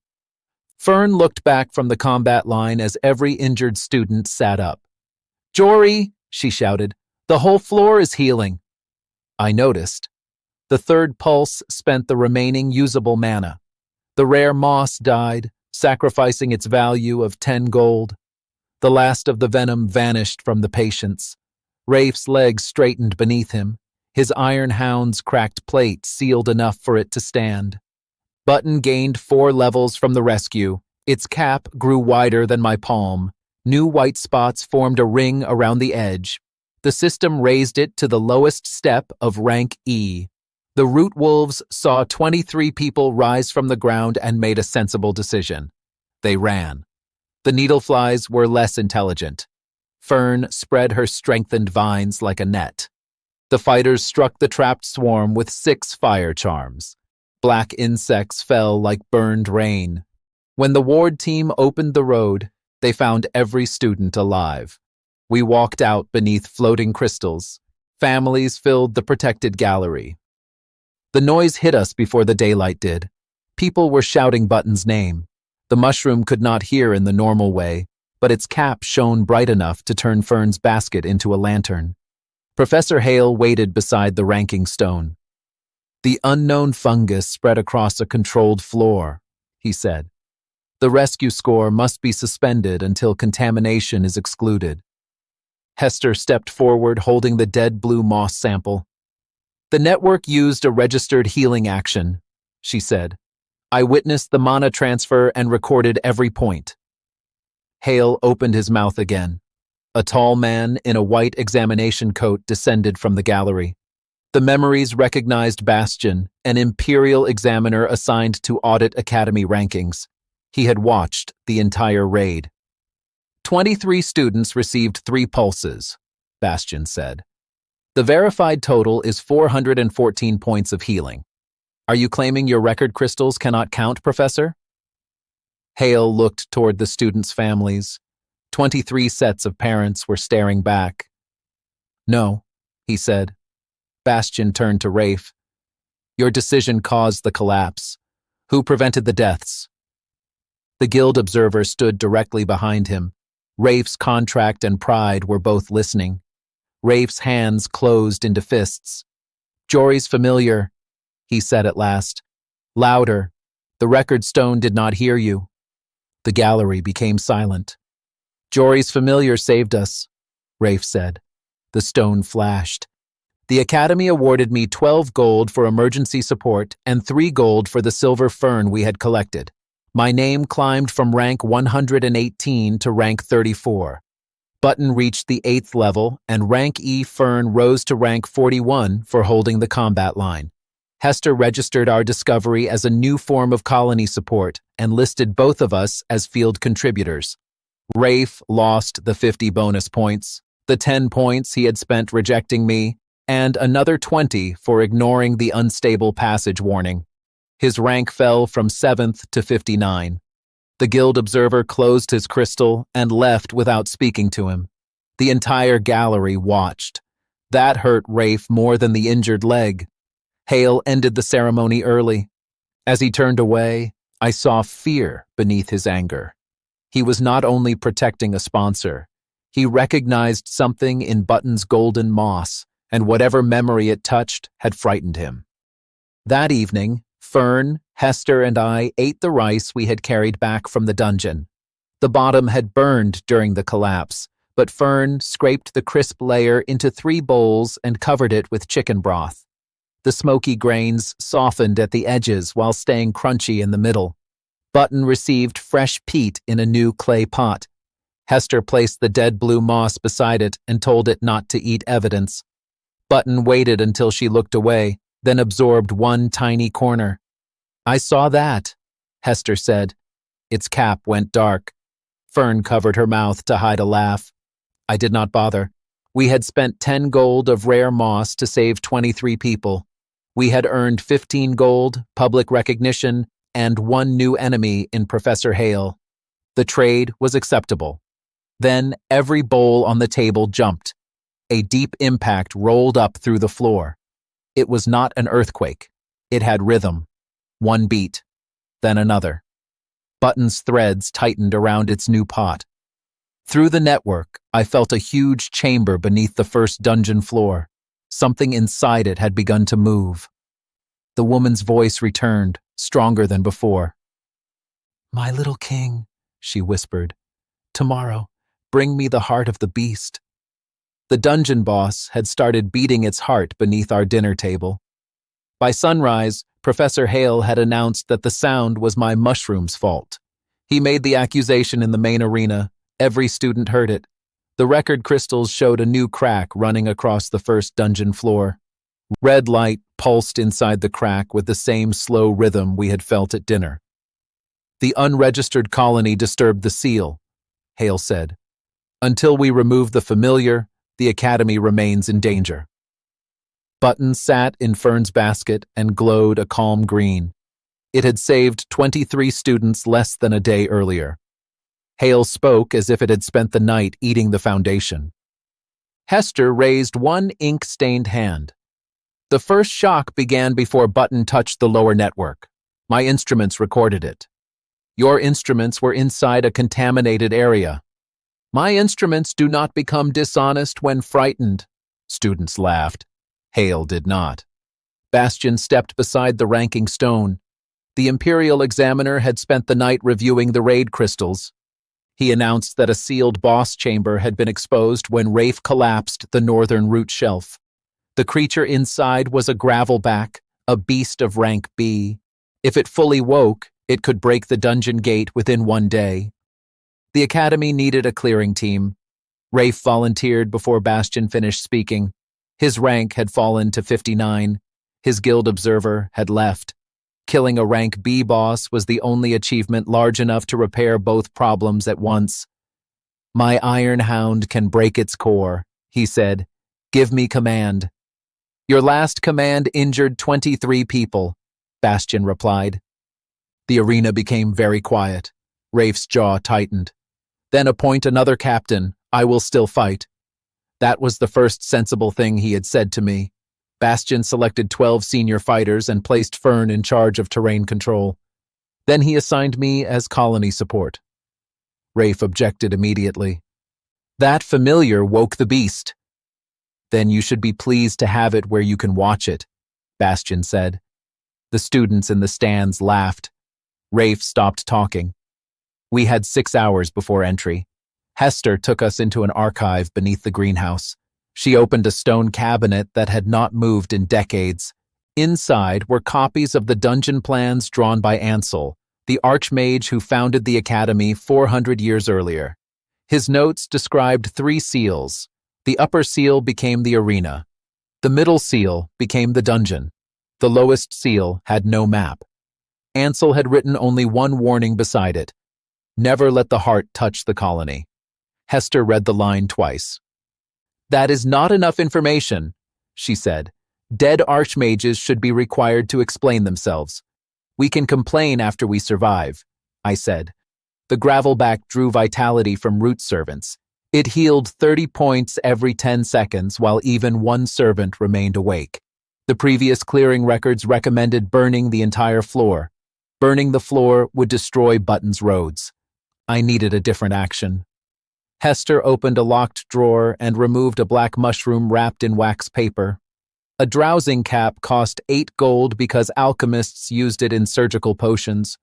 Fern looked back from the combat line as every injured student sat up. "Jory," she shouted, "the whole floor is healing." I noticed. The third pulse spent the remaining usable mana. The rare moss died, sacrificing its value of 10 gold. The last of the venom vanished from the patients. Rafe's legs straightened beneath him. His iron hound's cracked plate sealed enough for it to stand. Button gained 4 levels from the rescue. Its cap grew wider than my palm. New white spots formed a ring around the edge. The system raised it to the lowest step of rank E. The root wolves saw 23 people rise from the ground and made a sensible decision. They ran. The needleflies were less intelligent. Fern spread her strengthened vines like a net. The fighters struck the trapped swarm with 6 fire charms. Black insects fell like burned rain. When the ward team opened the road, they found every student alive. We walked out beneath floating crystals. Families filled the protected gallery. The noise hit us before the daylight did. People were shouting Button's name. The mushroom could not hear in the normal way, but its cap shone bright enough to turn Fern's basket into a lantern. Professor Hale waited beside the ranking stone. "The unknown fungus spread across a controlled floor," he said. "The rescue score must be suspended until contamination is excluded." Hester stepped forward holding the dead blue moss sample. "The network used a registered healing action," she said. "I witnessed the mana transfer and recorded every point." Hale opened his mouth again. A tall man in a white examination coat descended from the gallery. The memories recognized Bastion, an Imperial examiner assigned to audit Academy rankings. He had watched the entire raid. 23 students received 3 pulses, Bastion said. The verified total is 414 points of healing. Are you claiming your record crystals cannot count, Professor? Hale looked toward the students' families. 23 sets of parents were staring back. "No," he said. Bastion turned to Rafe. "Your decision caused the collapse. Who prevented the deaths?" The guild observer stood directly behind him. Rafe's contract and pride were both listening. Rafe's hands closed into fists. "Jory's familiar," he said at last. "Louder. The record stone did not hear you." The gallery became silent. "Jory's familiar saved us," Rafe said. The stone flashed. "The Academy awarded me 12 gold for emergency support and 3 gold for the silver fern we had collected. My name climbed from rank 118 to rank 34. Button reached the 8th level, and rank E fern rose to rank 41 for holding the combat line. Hester registered our discovery as a new form of colony support and listed both of us as field contributors. Rafe lost the 50 bonus points, the 10 points he had spent rejecting me, and another 20 for ignoring the unstable passage warning. His rank fell from 7th to 59. The guild observer closed his crystal and left without speaking to him. The entire gallery watched. That hurt Rafe more than the injured leg. Hale ended the ceremony early. As he turned away, I saw fear beneath his anger. He was not only protecting a sponsor, he recognized something in Button's golden moss, and whatever memory it touched had frightened him. That evening, Fern, Hester, and I ate the rice we had carried back from the dungeon. The bottom had burned during the collapse, but Fern scraped the crisp layer into 3 bowls and covered it with chicken broth. The smoky grains softened at the edges while staying crunchy in the middle. Button received fresh peat in a new clay pot. Hester placed the dead blue moss beside it and told it not to eat evidence. Button waited until she looked away, then absorbed one tiny corner. "I saw that," Hester said. Its cap went dark. Fern covered her mouth to hide a laugh. I did not bother. We had spent 10 gold of rare moss to save 23 people. We had earned 15 gold, public recognition, and 1 new enemy in Professor Hale. The trade was acceptable. Then every bowl on the table jumped. A deep impact rolled up through the floor. It was not an earthquake. It had rhythm. 1 beat, then another. Button's threads tightened around its new pot. Through the network, I felt a huge chamber beneath the first dungeon floor. Something inside it had begun to move. The woman's voice returned, stronger than before. My little king, she whispered. Tomorrow, bring me the heart of the beast. The dungeon boss had started beating its heart beneath our dinner table. By sunrise, Professor Hale had announced that the sound was my mushroom's fault. He made the accusation in the main arena. Every student heard it. The record crystals showed a new crack running across the first dungeon floor. Red light pulsed inside the crack with the same slow rhythm we had felt at dinner. The unregistered colony disturbed the seal, Hale said. Until we remove the familiar, the academy remains in danger. Button sat in Fern's basket and glowed a calm green. It had saved 23 students less than a day earlier. Hale spoke as if it had spent the night eating the foundation. Hester raised one ink-stained hand. The first shock began before Button touched the lower network. My instruments recorded it. Your instruments were inside a contaminated area. My instruments do not become dishonest when frightened. Students laughed. Hale did not. Bastian stepped beside the ranking stone. The Imperial Examiner had spent the night reviewing the raid crystals. He announced that a sealed boss chamber had been exposed when Rafe collapsed the northern root shelf. The creature inside was a gravelback, a beast of rank B. If it fully woke, it could break the dungeon gate within one day. The academy needed a clearing team. Rafe volunteered before Bastian finished speaking. His rank had fallen to 59. His guild observer had left. Killing a rank B boss was the only achievement large enough to repair both problems at once. My iron hound can break its core, he said. Give me command. Your last command injured 23 people, Bastian replied. The arena became very quiet. Rafe's jaw tightened. Then appoint another captain. I will still fight. That was the first sensible thing he had said to me. Bastian selected 12 senior fighters and placed Fern in charge of terrain control. Then he assigned me as colony support. Rafe objected immediately. That familiar woke the beast. Then you should be pleased to have it where you can watch it, Bastian said. The students in the stands laughed. Rafe stopped talking. We had 6 hours before entry. Hester took us into an archive beneath the greenhouse. She opened a stone cabinet that had not moved in decades. Inside were copies of the dungeon plans drawn by Ansel, the archmage who founded the academy 400 years earlier. His notes described 3 seals. The upper seal became the arena. The middle seal became the dungeon. The lowest seal had no map. Ansel had written only one warning beside it. Never let the heart touch the colony. Hester read the line twice. That is not enough information, she said. Dead archmages should be required to explain themselves. We can complain after we survive, I said. The gravelback drew vitality from root servants. It healed 30 points every 10 seconds while even one servant remained awake. The previous clearing records recommended burning the entire floor. Burning the floor would destroy Button's roads. I needed a different action. Hester opened a locked drawer and removed a black mushroom wrapped in wax paper. A drowsing cap cost 8 gold because alchemists used it in surgical potions.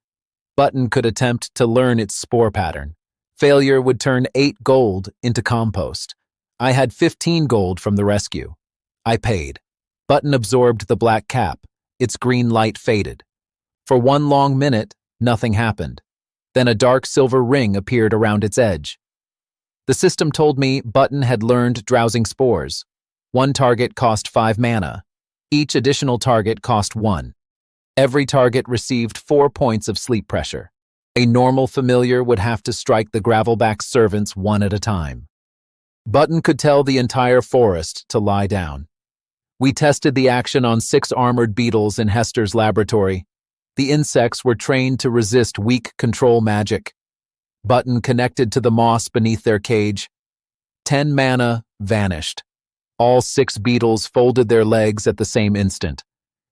Button could attempt to learn its spore pattern. Failure would turn 8 gold into compost. I had 15 gold from the rescue. I paid. Button absorbed the black cap. Its green light faded. For one long minute, nothing happened. Then a dark silver ring appeared around its edge. The system told me Button had learned drowsing spores. One target cost 5 mana. Each additional target cost 1. Every target received 4 points of sleep pressure. A normal familiar would have to strike the gravelback servants one at a time. Button could tell the entire forest to lie down. We tested the action on 6 armored beetles in Hester's laboratory. The insects were trained to resist weak control magic. Button connected to the moss beneath their cage. 10 mana vanished. All 6 beetles folded their legs at the same instant.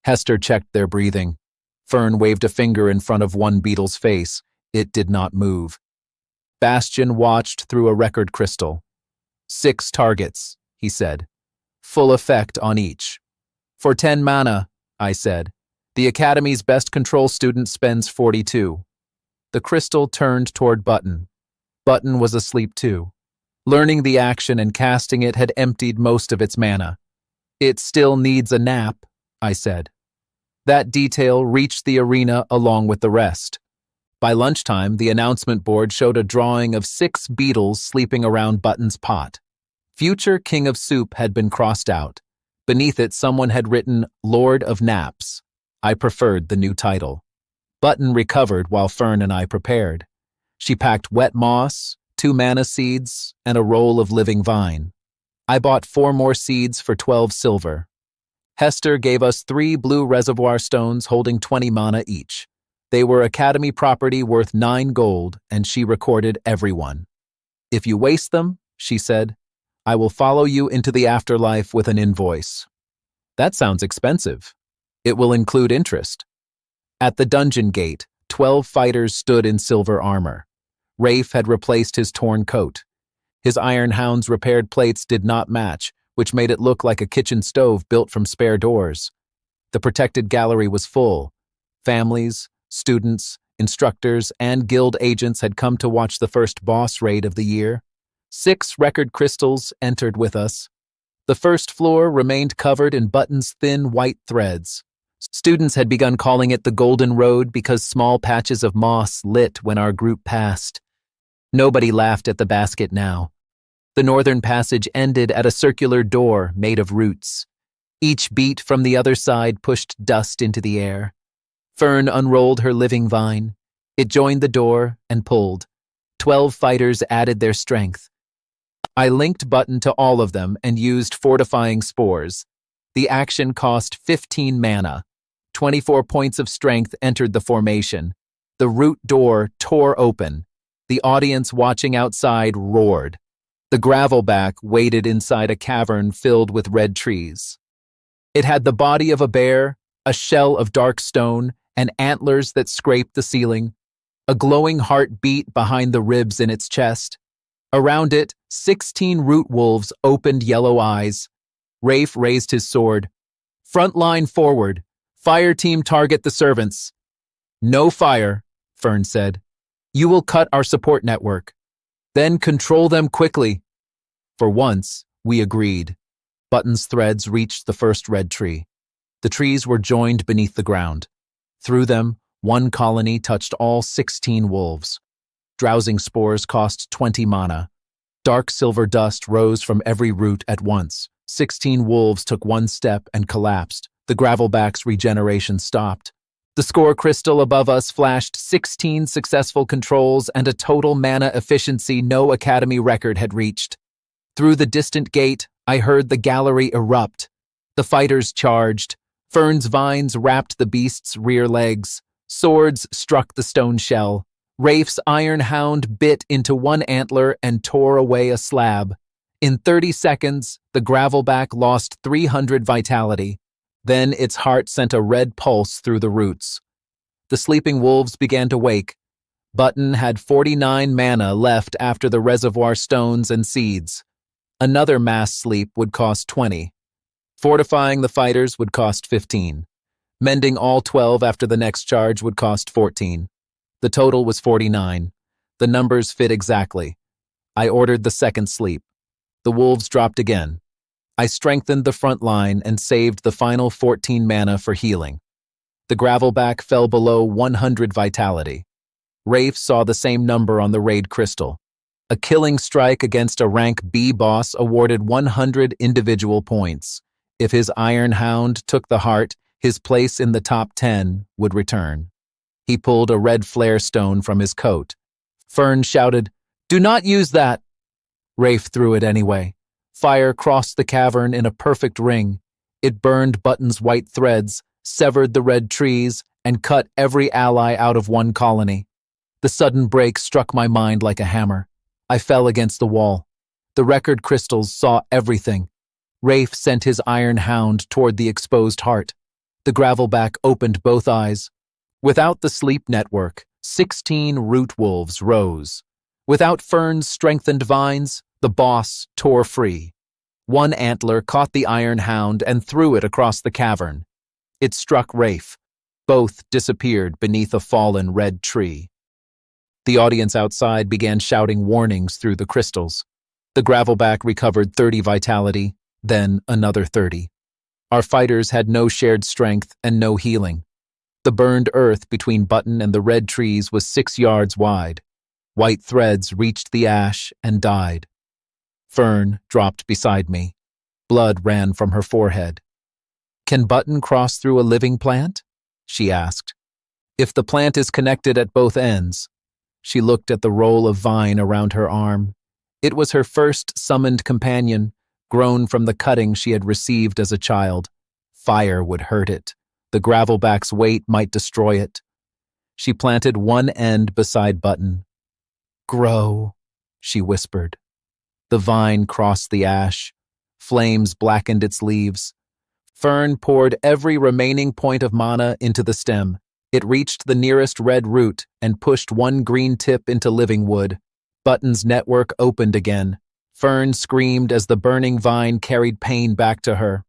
Hester checked their breathing. Fern waved a finger in front of one beetle's face. It did not move. Bastian watched through a record crystal. 6 targets, he said. Full effect on each. For 10 mana, I said. The Academy's best control student spends 42. The crystal turned toward Button. Button was asleep too. Learning the action and casting it had emptied most of its mana. "It still needs a nap," I said. That detail reached the arena along with the rest. By lunchtime, the announcement board showed a drawing of 6 beetles sleeping around Button's pot. Future King of Soup had been crossed out. Beneath it, someone had written Lord of Naps. I preferred the new title. Button recovered while Fern and I prepared. She packed wet moss, 2 mana seeds, and a roll of living vine. I bought 4 more seeds for 12 silver. Hester gave us 3 blue reservoir stones holding 20 mana each. They were Academy property worth 9 gold, and she recorded everyone. "If you waste them," she said, "I will follow you into the afterlife with an invoice." That sounds expensive. It will include interest. At the dungeon gate, 12 fighters stood in silver armor. Rafe had replaced his torn coat. His Iron Hound's repaired plates did not match, which made it look like a kitchen stove built from spare doors. The protected gallery was full. Families, students, instructors, and guild agents had come to watch the first boss raid of the year. 6 record crystals entered with us. The first floor remained covered in Button's thin white threads. Students had begun calling it the Golden Road because small patches of moss lit when our group passed. Nobody laughed at the basket now. The northern passage ended at a circular door made of roots. Each beat from the other side pushed dust into the air. Fern unrolled her living vine. It joined the door and pulled. 12 fighters added their strength. I linked Button to all of them and used fortifying spores. The action cost 15 mana. 24 points of strength entered the formation. The root door tore open. The audience watching outside roared. The gravelback waited inside a cavern filled with red trees. It had the body of a bear, a shell of dark stone, and antlers that scraped the ceiling. A glowing heart beat behind the ribs in its chest. Around it, 16 root wolves opened yellow eyes. Rafe raised his sword. "Front line forward. Fire team target the servants." "No fire," Fern said. "You will cut our support network. Then control them quickly." For once, we agreed. Button's threads reached the first red tree. The trees were joined beneath the ground. Through them, one colony touched all 16 wolves. Drowsing spores cost 20 mana. Dark silver dust rose from every root at once. 16 wolves took one step and collapsed. The gravelback's regeneration stopped. The score crystal above us flashed 16 successful controls and a total mana efficiency no Academy record had reached. Through the distant gate, I heard the gallery erupt. The fighters charged. Fern's vines wrapped the beast's rear legs. Swords struck the stone shell. Rafe's Iron Hound bit into one antler and tore away a slab. In 30 seconds, the gravelback lost 300 vitality. Then its heart sent a red pulse through the roots. The sleeping wolves began to wake. Button had 49 mana left after the reservoir stones and seeds. Another mass sleep would cost 20. Fortifying the fighters would cost 15. Mending all 12 after the next charge would cost 14. The total was 49. The numbers fit exactly. I ordered the second sleep. The wolves dropped again. I strengthened the front line and saved the final 14 mana for healing. The gravelback fell below 100 vitality. Rafe saw the same number on the raid crystal. A killing strike against a rank B boss awarded 100 individual points. If his Iron Hound took the heart, his place in the top 10 would return. He pulled a red flare stone from his coat. Fern shouted, "Do not use that!" Rafe threw it anyway. Fire crossed the cavern in a perfect ring. It burned Button's white threads, severed the red trees, and cut every ally out of one colony. The sudden break struck my mind like a hammer. I fell against the wall. The record crystals saw everything. Rafe sent his Iron Hound toward the exposed heart. The gravelback opened both eyes. Without the sleep network, 16 root wolves rose. Without Fern's strengthened vines, the boss tore free. One antler caught the Iron Hound and threw it across the cavern. It struck Rafe. Both disappeared beneath a fallen red tree. The audience outside began shouting warnings through the crystals. The Gravelback recovered 30 vitality, then another 30. Our fighters had no shared strength and no healing. The burned earth between Button and the red trees was 6 yards wide. White threads reached the ash and died. Fern dropped beside me. Blood ran from her forehead. "Can Button cross through a living plant?" she asked. "If the plant is connected at both ends." She looked at the roll of vine around her arm. It was her first summoned companion, grown from the cutting she had received as a child. Fire would hurt it. The Gravelback's weight might destroy it. She planted one end beside Button. "Grow," she whispered. The vine crossed the ash. Flames blackened its leaves. Fern poured every remaining point of mana into the stem. It reached the nearest red root and pushed one green tip into living wood. Button's network opened again. Fern screamed as the burning vine carried pain back to her.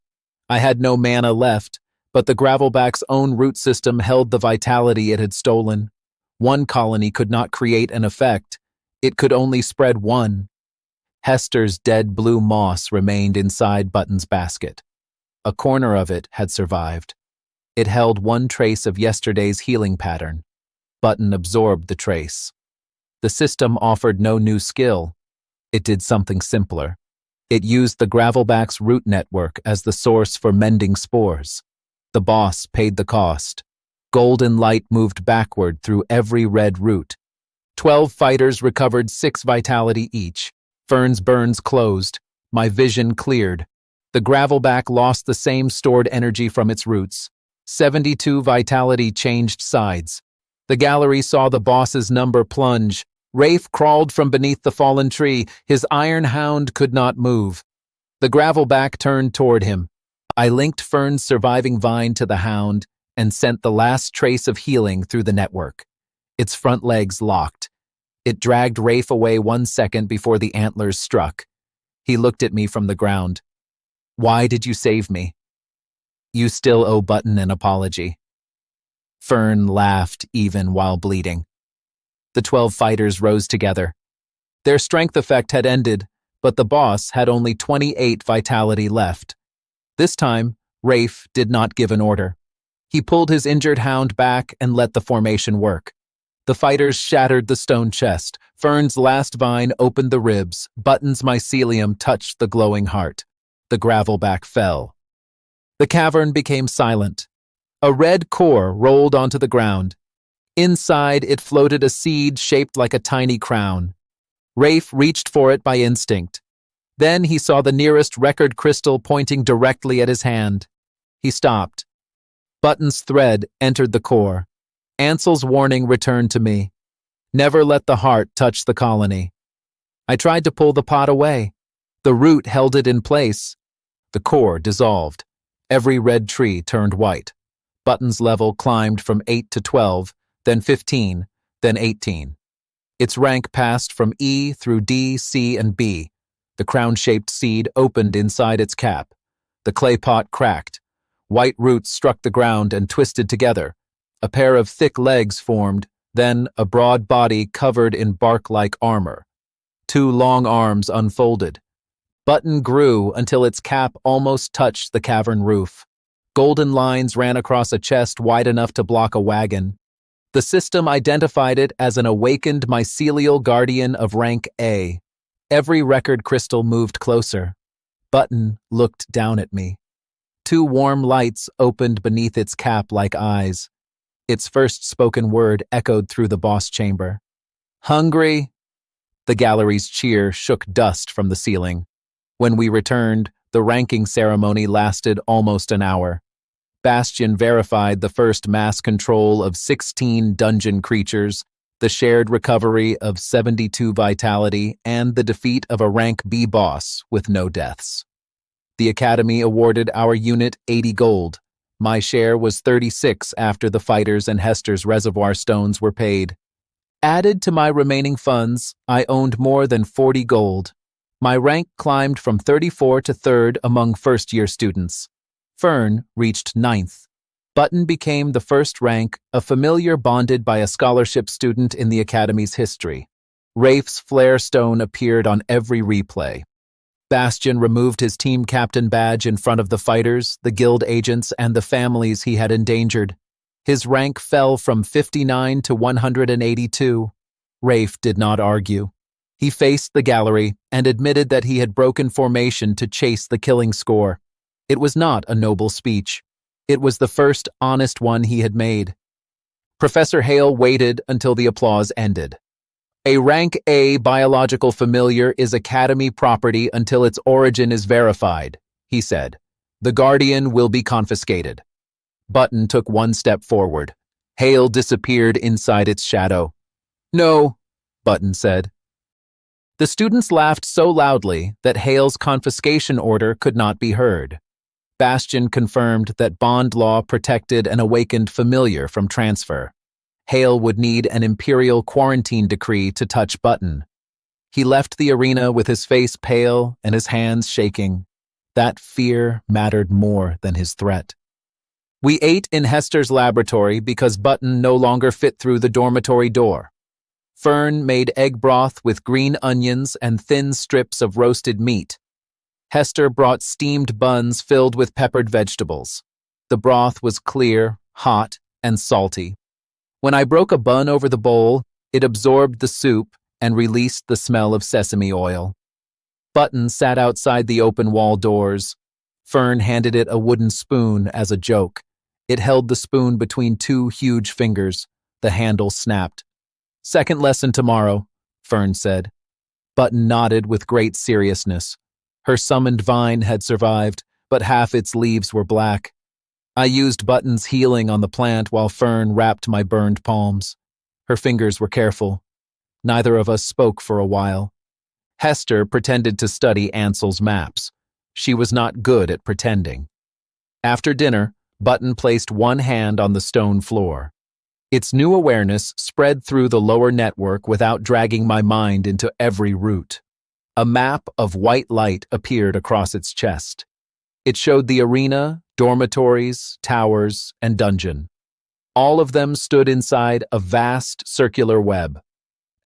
I had no mana left, but the Gravelback's own root system held the vitality it had stolen. One colony could not create an effect. It could only spread one. Hester's dead blue moss remained inside Button's basket. A corner of it had survived. It held one trace of yesterday's healing pattern. Button absorbed the trace. The system offered no new skill. It did something simpler. It used the Gravelback's root network as the source for mending spores. The boss paid the cost. Golden light moved backward through every red root. 12 fighters recovered 6 vitality each. Fern's burns closed. My vision cleared. The Gravelback lost the same stored energy from its roots. 72 vitality changed sides. The gallery saw the boss's number plunge. Rafe crawled from beneath the fallen tree. His iron hound could not move. The Gravelback turned toward him. I linked Fern's surviving vine to the hound and sent the last trace of healing through the network. Its front legs locked. It dragged Rafe away 1 second before the antlers struck. He looked at me from the ground. "Why did you save me?" "You still owe Button an apology." Fern laughed even while bleeding. The 12 fighters rose together. Their strength effect had ended, but the boss had only 28 vitality left. This time, Rafe did not give an order. He pulled his injured hound back and let the formation work. The fighters shattered the stone chest. Fern's last vine opened the ribs. Button's mycelium touched the glowing heart. The Gravelback fell. The cavern became silent. A red core rolled onto the ground. Inside, it floated a seed shaped like a tiny crown. Rafe reached for it by instinct. Then he saw the nearest record crystal pointing directly at his hand. He stopped. Button's thread entered the core. Ansel's warning returned to me. Never let the heart touch the colony. I tried to pull the pot away. The root held it in place. The core dissolved. Every red tree turned white. Button's level climbed from 8 to 12, then 15, then 18. Its rank passed from E through D, C, and B. The crown-shaped seed opened inside its cap. The clay pot cracked. White roots struck the ground and twisted together. A pair of thick legs formed, then a broad body covered in bark-like armor. 2 long arms unfolded. Button grew until its cap almost touched the cavern roof. Golden lines ran across a chest wide enough to block a wagon. The system identified it as an awakened mycelial guardian of rank A. Every record crystal moved closer. Button looked down at me. 2 warm lights opened beneath its cap like eyes. Its first spoken word echoed through the boss chamber. "Hungry?" The gallery's cheer shook dust from the ceiling. When we returned, the ranking ceremony lasted almost an hour. Bastion verified the first mass control of 16 dungeon creatures, the shared recovery of 72 vitality, and the defeat of a rank B boss with no deaths. The Academy awarded our unit 80 gold. My share was 36 after the fighters and Hester's reservoir stones were paid. Added to my remaining funds, I owned more than 40 gold. My rank climbed from 34 to 3rd among first-year students. Fern reached 9th. Button became the first rank, a familiar bonded by a scholarship student in the Academy's history. Rafe's flare stone appeared on every replay. Bastion removed his team captain badge in front of the fighters, the guild agents, and the families he had endangered. His rank fell from 59 to 182. Rafe did not argue. He faced the gallery and admitted that he had broken formation to chase the killing score. It was not a noble speech. It was the first honest one he had made. Professor Hale waited until the applause ended. A rank A biological familiar is Academy property until its origin is verified, he said. The Guardian will be confiscated. Button took one step forward. Hale disappeared inside its shadow. No, Button said. The students laughed so loudly that Hale's confiscation order could not be heard. Bastion confirmed that bond law protected an awakened familiar from transfer. Hale would need an imperial quarantine decree to touch Button. He left the arena with his face pale and his hands shaking. That fear mattered more than his threat. We ate in Hester's laboratory because Button no longer fit through the dormitory door. Fern made egg broth with green onions and thin strips of roasted meat. Hester brought steamed buns filled with peppered vegetables. The broth was clear, hot, and salty. When I broke a bun over the bowl, it absorbed the soup and released the smell of sesame oil. Button sat outside the open wall doors. Fern handed it a wooden spoon as a joke. It held the spoon between two huge fingers. The handle snapped. Second lesson tomorrow, Fern said. Button nodded with great seriousness. Her summoned vine had survived, but half its leaves were black. I used Button's healing on the plant while Fern wrapped my burned palms. Her fingers were careful. Neither of us spoke for a while. Hester pretended to study Ansel's maps. She was not good at pretending. After dinner, Button placed one hand on the stone floor. Its new awareness spread through the lower network without dragging my mind into every route. A map of white light appeared across its chest. It showed the arena, dormitories, towers, and dungeon. All of them stood inside a vast circular web.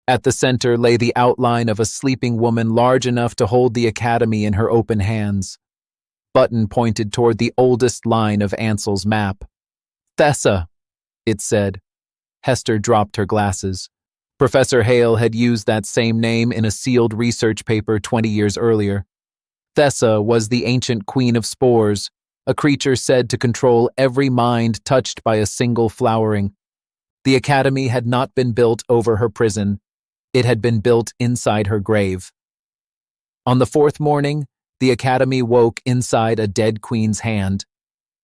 At the center lay the outline of a sleeping woman large enough to hold the academy in her open hands. Button pointed toward the oldest line of Ansel's map. Thessa, it said. Hester dropped her glasses. Professor Hale had used that same name in a sealed research paper 20 years earlier. Thessa was the ancient queen of spores, a creature said to control every mind touched by a single flowering. The academy had not been built over her prison. It had been built inside her grave. On the fourth morning, the academy woke inside a dead queen's hand.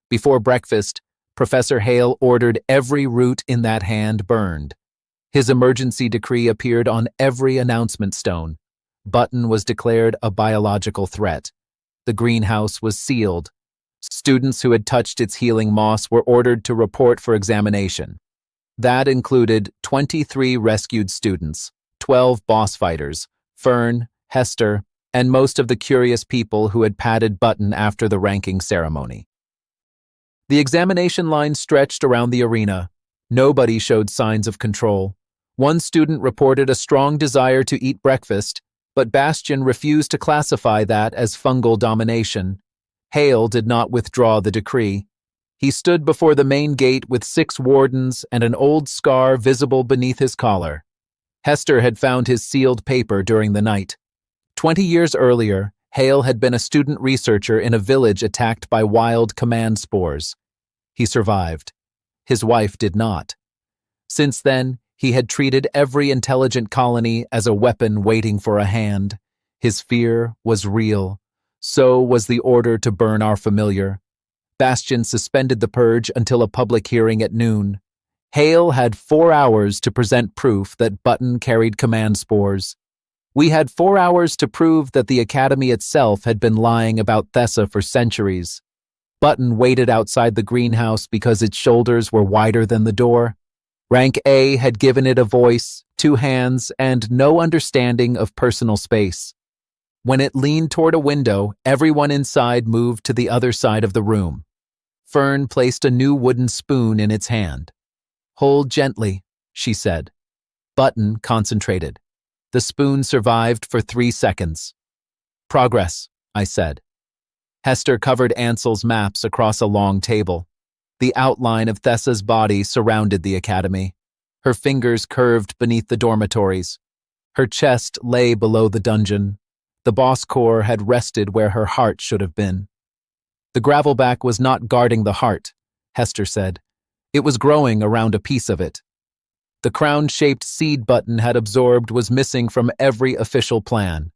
Before breakfast, Professor Hale ordered every root in that hand burned. His emergency decree appeared on every announcement stone. Button was declared a biological threat. The greenhouse was sealed. Students who had touched its healing moss were ordered to report for examination. That included 23 rescued students, 12 boss fighters, Fern, Hester, and most of the curious people who had patted Button after the ranking ceremony. The examination line stretched around the arena. Nobody showed signs of control. One student reported a strong desire to eat breakfast, but Bastion refused to classify that as fungal domination. Hale did not withdraw the decree. He stood before the main gate with 6 wardens and an old scar visible beneath his collar. Hester had found his sealed paper during the night. 20 years earlier, Hale had been a student researcher in a village attacked by wild command spores. He survived. His wife did not. Since then, he had treated every intelligent colony as a weapon waiting for a hand. His fear was real. So was the order to burn our familiar. Bastion suspended the purge until a public hearing at noon. Hale had 4 hours to present proof that Button carried command spores. We had 4 hours to prove that the academy itself had been lying about Thessa for centuries. Button waited outside the greenhouse because its shoulders were wider than the door. Rank A had given it a voice, 2 hands, and no understanding of personal space. When it leaned toward a window, everyone inside moved to the other side of the room. Fern placed a new wooden spoon in its hand. "Hold gently," she said. Button concentrated. The spoon survived for 3 seconds. "Progress," I said. Hester covered Ansel's maps across a long table. The outline of Thessa's body surrounded the academy. Her fingers curved beneath the dormitories. Her chest lay below the dungeon. The boss core had rested where her heart should have been. The gravelback was not guarding the heart, Hester said. It was growing around a piece of it. The crown-shaped seed Button had absorbed was missing from every official plan.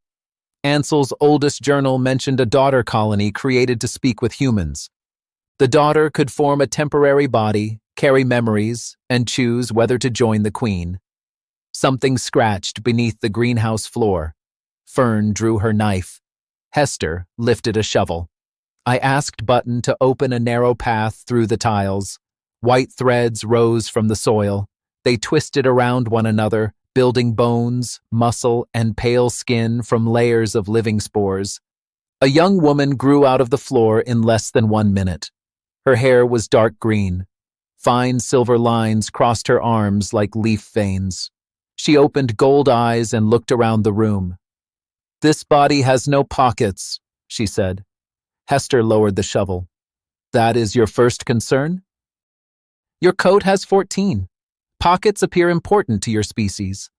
Ansel's oldest journal mentioned a daughter colony created to speak with humans. The daughter could form a temporary body, carry memories, and choose whether to join the queen. Something scratched beneath the greenhouse floor. Fern drew her knife. Hester lifted a shovel. I asked Button to open a narrow path through the tiles. White threads rose from the soil. They twisted around one another, building bones, muscle, and pale skin from layers of living spores. A young woman grew out of the floor in less than 1 minute. Her hair was dark green. Fine silver lines crossed her arms like leaf veins. She opened gold eyes and looked around the room. "This body has no pockets," she said. Hester lowered the shovel. "That is your first concern?" "Your coat has 14. Pockets appear important to your species."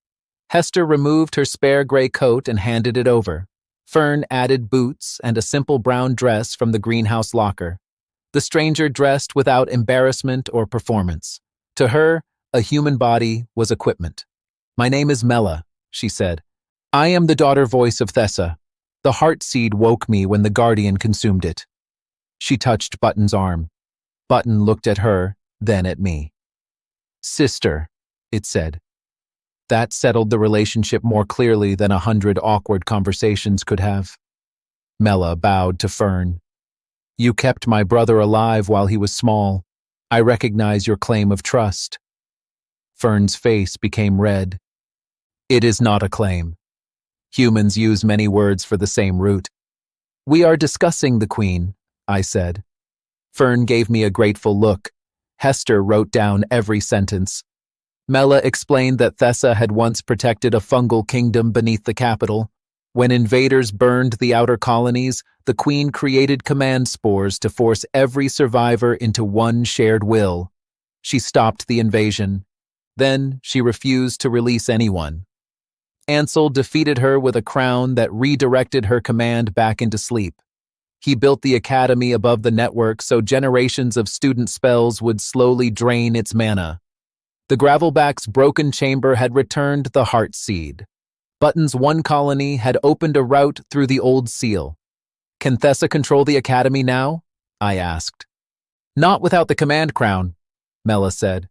Hester removed her spare gray coat and handed it over. Fern added boots and a simple brown dress from the greenhouse locker. The stranger dressed without embarrassment or performance. To her, a human body was equipment. "My name is Mela," she said. "I am the daughter voice of Thessa. The heart seed woke me when the guardian consumed it." She touched Button's arm. Button looked at her, then at me. "Sister," it said. That settled the relationship more clearly than 100 awkward conversations could have. Mela bowed to Fern. "You kept my brother alive while he was small. I recognize your claim of trust." Fern's face became red. "It is not a claim. Humans use many words for the same root." "We are discussing the queen," I said. Fern gave me a grateful look. Hester wrote down every sentence. Mela explained that Thessa had once protected a fungal kingdom beneath the capital. When invaders burned the outer colonies, the queen created command spores to force every survivor into one shared will. She stopped the invasion. Then she refused to release anyone. Ansel defeated her with a crown that redirected her command back into sleep. He built the academy above the network so generations of student spells would slowly drain its mana. The gravelback's broken chamber had returned the heart seed. Button's one colony had opened a route through the old seal. "Can Thessa control the academy now?" I asked. "Not without the command crown," Mela said.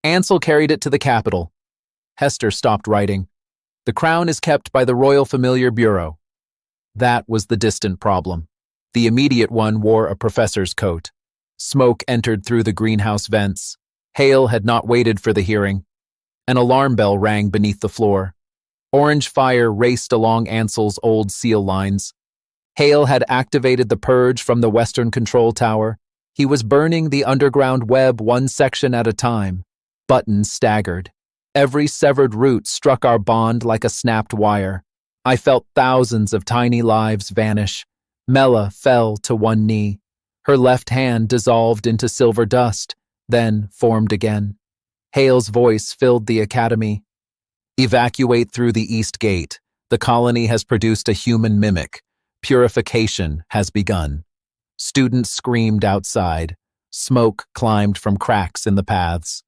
"Ansel carried it to the capital." Hester stopped writing. "The crown is kept by the Royal Familiar Bureau." That was the distant problem. The immediate one wore a professor's coat. Smoke entered through the greenhouse vents. Hale had not waited for the hearing. An alarm bell rang beneath the floor. Orange fire raced along Ansel's old seal lines. Hale had activated the purge from the western control tower. He was burning the underground web one section at a time. Button staggered. Every severed root struck our bond like a snapped wire. I felt thousands of tiny lives vanish. Mela fell to one knee. Her left hand dissolved into silver dust, then formed again. Hale's voice filled the academy. "Evacuate through the east gate. The colony has produced a human mimic. Purification has begun." Students screamed outside. Smoke climbed from cracks in the paths.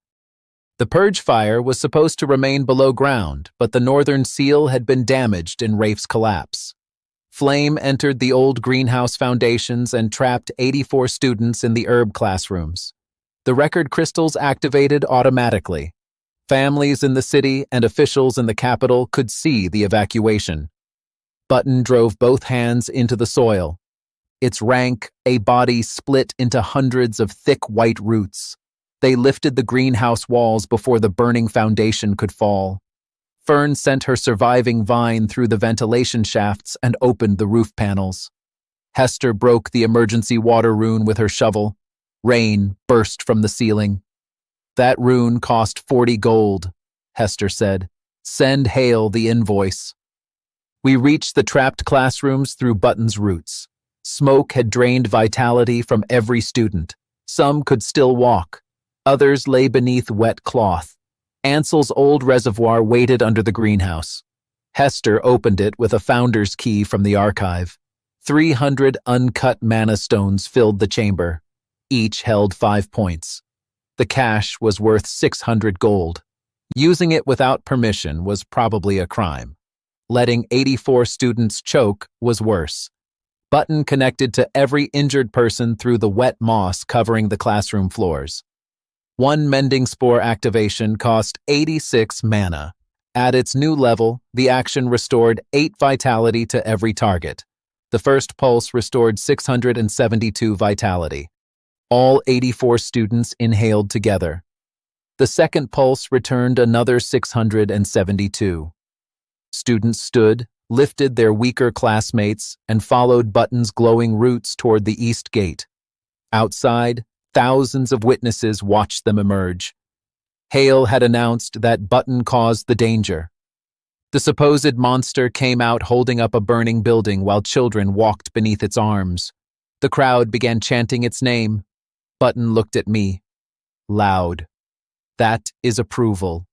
The purge fire was supposed to remain below ground, but the northern seal had been damaged in Rafe's collapse. Flame entered the old greenhouse foundations and trapped 84 students in the herb classrooms. The record crystals activated automatically. Families in the city and officials in the capital could see the evacuation. Button drove both hands into the soil. Its rank, a body split into hundreds of thick white roots. They lifted the greenhouse walls before the burning foundation could fall. Fern sent her surviving vine through the ventilation shafts and opened the roof panels. Hester broke the emergency water rune with her shovel. Rain burst from the ceiling. "That rune cost 40 gold, Hester said. "Send Hale the invoice." We reached the trapped classrooms through Button's roots. Smoke had drained vitality from every student. Some could still walk. Others lay beneath wet cloth. Ansel's old reservoir waited under the greenhouse. Hester opened it with a founder's key from the archive. 300 uncut mana stones filled the chamber. Each held 5 points. The cache was worth 600 gold. Using it without permission was probably a crime. Letting 84 students choke was worse. Button connected to every injured person through the wet moss covering the classroom floors. One mending spore activation cost 86 mana. At its new level, the action restored 8 vitality to every target. The first pulse restored 672 vitality. All 84 students inhaled together. The second pulse returned another 672. Students stood, lifted their weaker classmates, and followed Button's glowing roots toward the east gate. Outside, thousands of witnesses watched them emerge. Hale had announced that Button caused the danger. The supposed monster came out holding up a burning building while children walked beneath its arms. The crowd began chanting its name. Button looked at me. Loud. That is approval.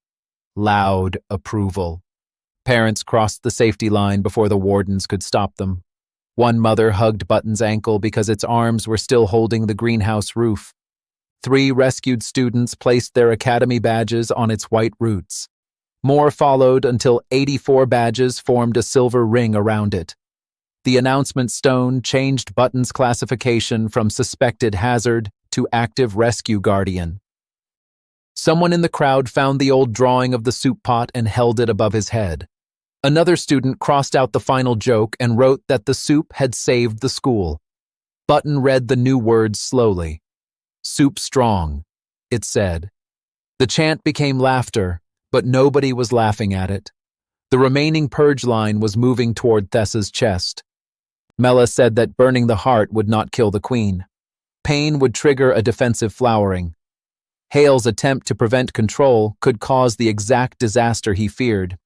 Loud approval. Parents crossed the safety line before the wardens could stop them. One mother hugged Button's ankle because its arms were still holding the greenhouse roof. 3 rescued students placed their academy badges on its white roots. More followed until 84 badges formed a silver ring around it. The announcement stone changed Button's classification from suspected hazard to active rescue guardian. Someone in the crowd found the old drawing of the soup pot and held it above his head. Another student crossed out the final joke and wrote that the soup had saved the school. Button read the new words slowly. "Soup strong," it said. The chant became laughter, but nobody was laughing at it. The remaining purge line was moving toward Thessa's chest. Mela said that burning the heart would not kill the queen. Pain would trigger a defensive flowering. Hale's attempt to prevent control could cause the exact disaster he feared.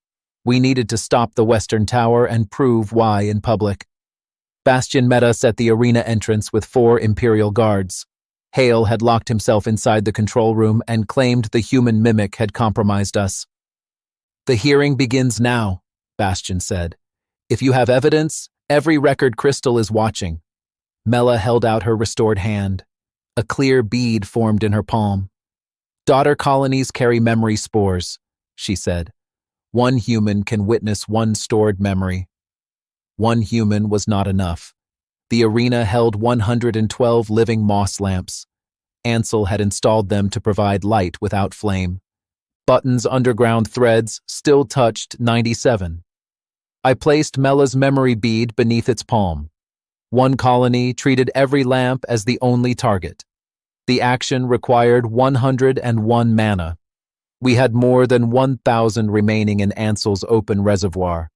We needed to stop the Western Tower and prove why in public. Bastion met us at the arena entrance with 4 Imperial guards. Hale had locked himself inside the control room and claimed the human mimic had compromised us. "The hearing begins now," Bastion said. "If you have evidence, every record crystal is watching." Mela held out her restored hand. A clear bead formed in her palm. "Daughter colonies carry memory spores," she said. "One human can witness one stored memory." One human was not enough. The arena held 112 living moss lamps. Ansel had installed them to provide light without flame. Button's underground threads still touched 97. I placed Mela's memory bead beneath its palm. One colony treated every lamp as the only target. The action required 101 mana. We had more than 1,000 remaining in Ansel's open reservoir.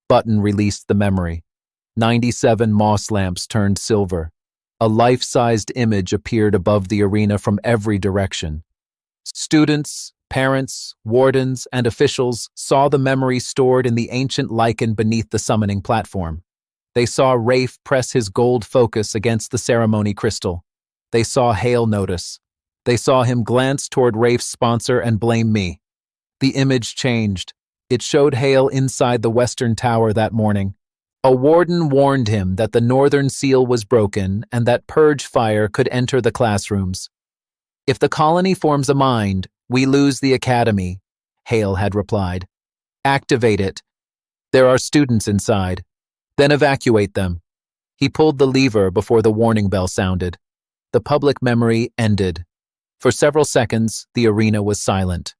Button released the memory. 97 moss lamps turned silver. A life-sized image appeared above the arena from every direction. Students, parents, wardens, and officials saw the memory stored in the ancient lichen beneath the summoning platform. They saw Rafe press his gold focus against the ceremony crystal. They saw Hale notice. They saw him glance toward Rafe's sponsor and blame me. The image changed. It showed Hale inside the Western Tower that morning. A warden warned him that the northern seal was broken and that purge fire could enter the classrooms. "If the colony forms a mind, we lose the academy," Hale had replied. "Activate it. There are students inside. Then evacuate them." He pulled the lever before the warning bell sounded. The public memory ended. For several seconds, the arena was silent.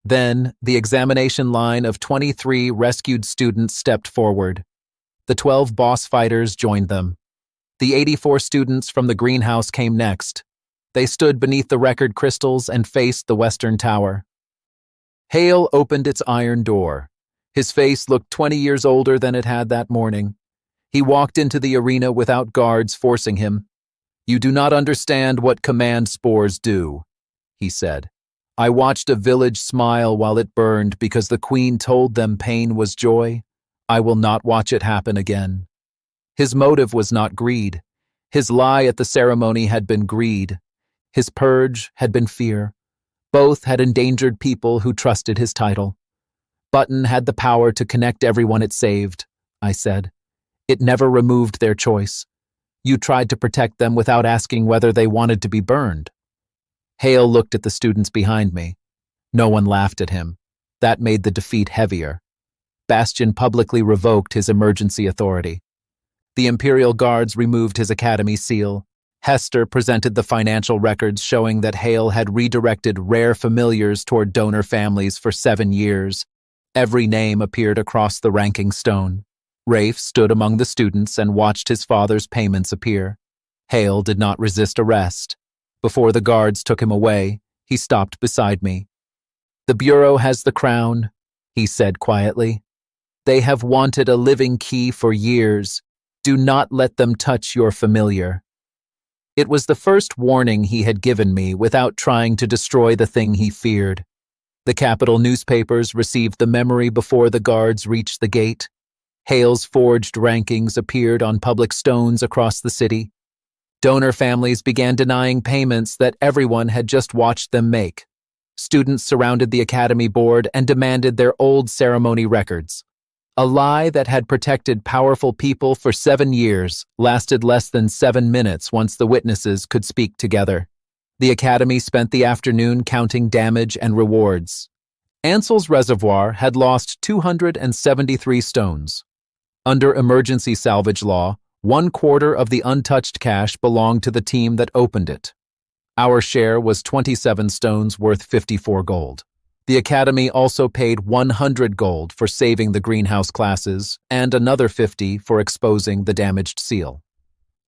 Then, the examination line of 23 rescued students stepped forward. The 12 boss fighters joined them. The 84 students from the greenhouse came next. They stood beneath the record crystals and faced the Western Tower. Hale opened its iron door. His face looked 20 years older than it had that morning. He walked into the arena without guards forcing him. "You do not understand what command spores do," he said. "I watched a village smile while it burned because the queen told them pain was joy. I will not watch it happen again." His motive was not greed. His lie at the ceremony had been greed. His purge had been fear. Both had endangered people who trusted his title. Button had the power to connect everyone it saved, I said. It never removed their choice. You tried to protect them without asking whether they wanted to be burned. Hale looked at the students behind me. No one laughed at him. That made the defeat heavier. Bastion publicly revoked his emergency authority. The Imperial Guards removed his academy seal. Hester presented the financial records showing that Hale had redirected rare familiars toward donor families for 7 years. Every name appeared across the ranking stone. Rafe stood among the students and watched his father's payments appear. Hale did not resist arrest. Before the guards took him away, he stopped beside me. "The Bureau has the crown," he said quietly. "They have wanted a living key for years. Do not let them touch your familiar." It was the first warning he had given me without trying to destroy the thing he feared. The capital newspapers received the memory before the guards reached the gate. Hale's forged rankings appeared on public stones across the city. Donor families began denying payments that everyone had just watched them make. Students surrounded the academy board and demanded their old ceremony records. A lie that had protected powerful people for 7 years lasted less than 7 minutes once the witnesses could speak together. The Academy spent the afternoon counting damage and rewards. Ansel's reservoir had lost 273 stones. Under emergency salvage law, 1/4 of the untouched cash belonged to the team that opened it. Our share was 27 stones worth 54 gold. The Academy also paid 100 gold for saving the greenhouse classes and another 50 for exposing the damaged seal.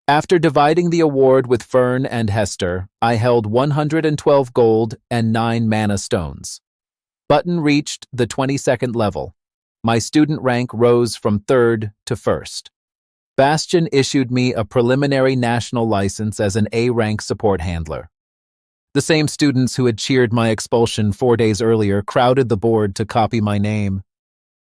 After dividing the award with Fern and Hester, I held 112 gold and 9 mana stones. Button reached the 22nd level. My student rank rose from 3rd to 1st. Bastion issued me a preliminary national license as an A-rank support handler. The same students who had cheered my expulsion 4 days earlier crowded the board to copy my name.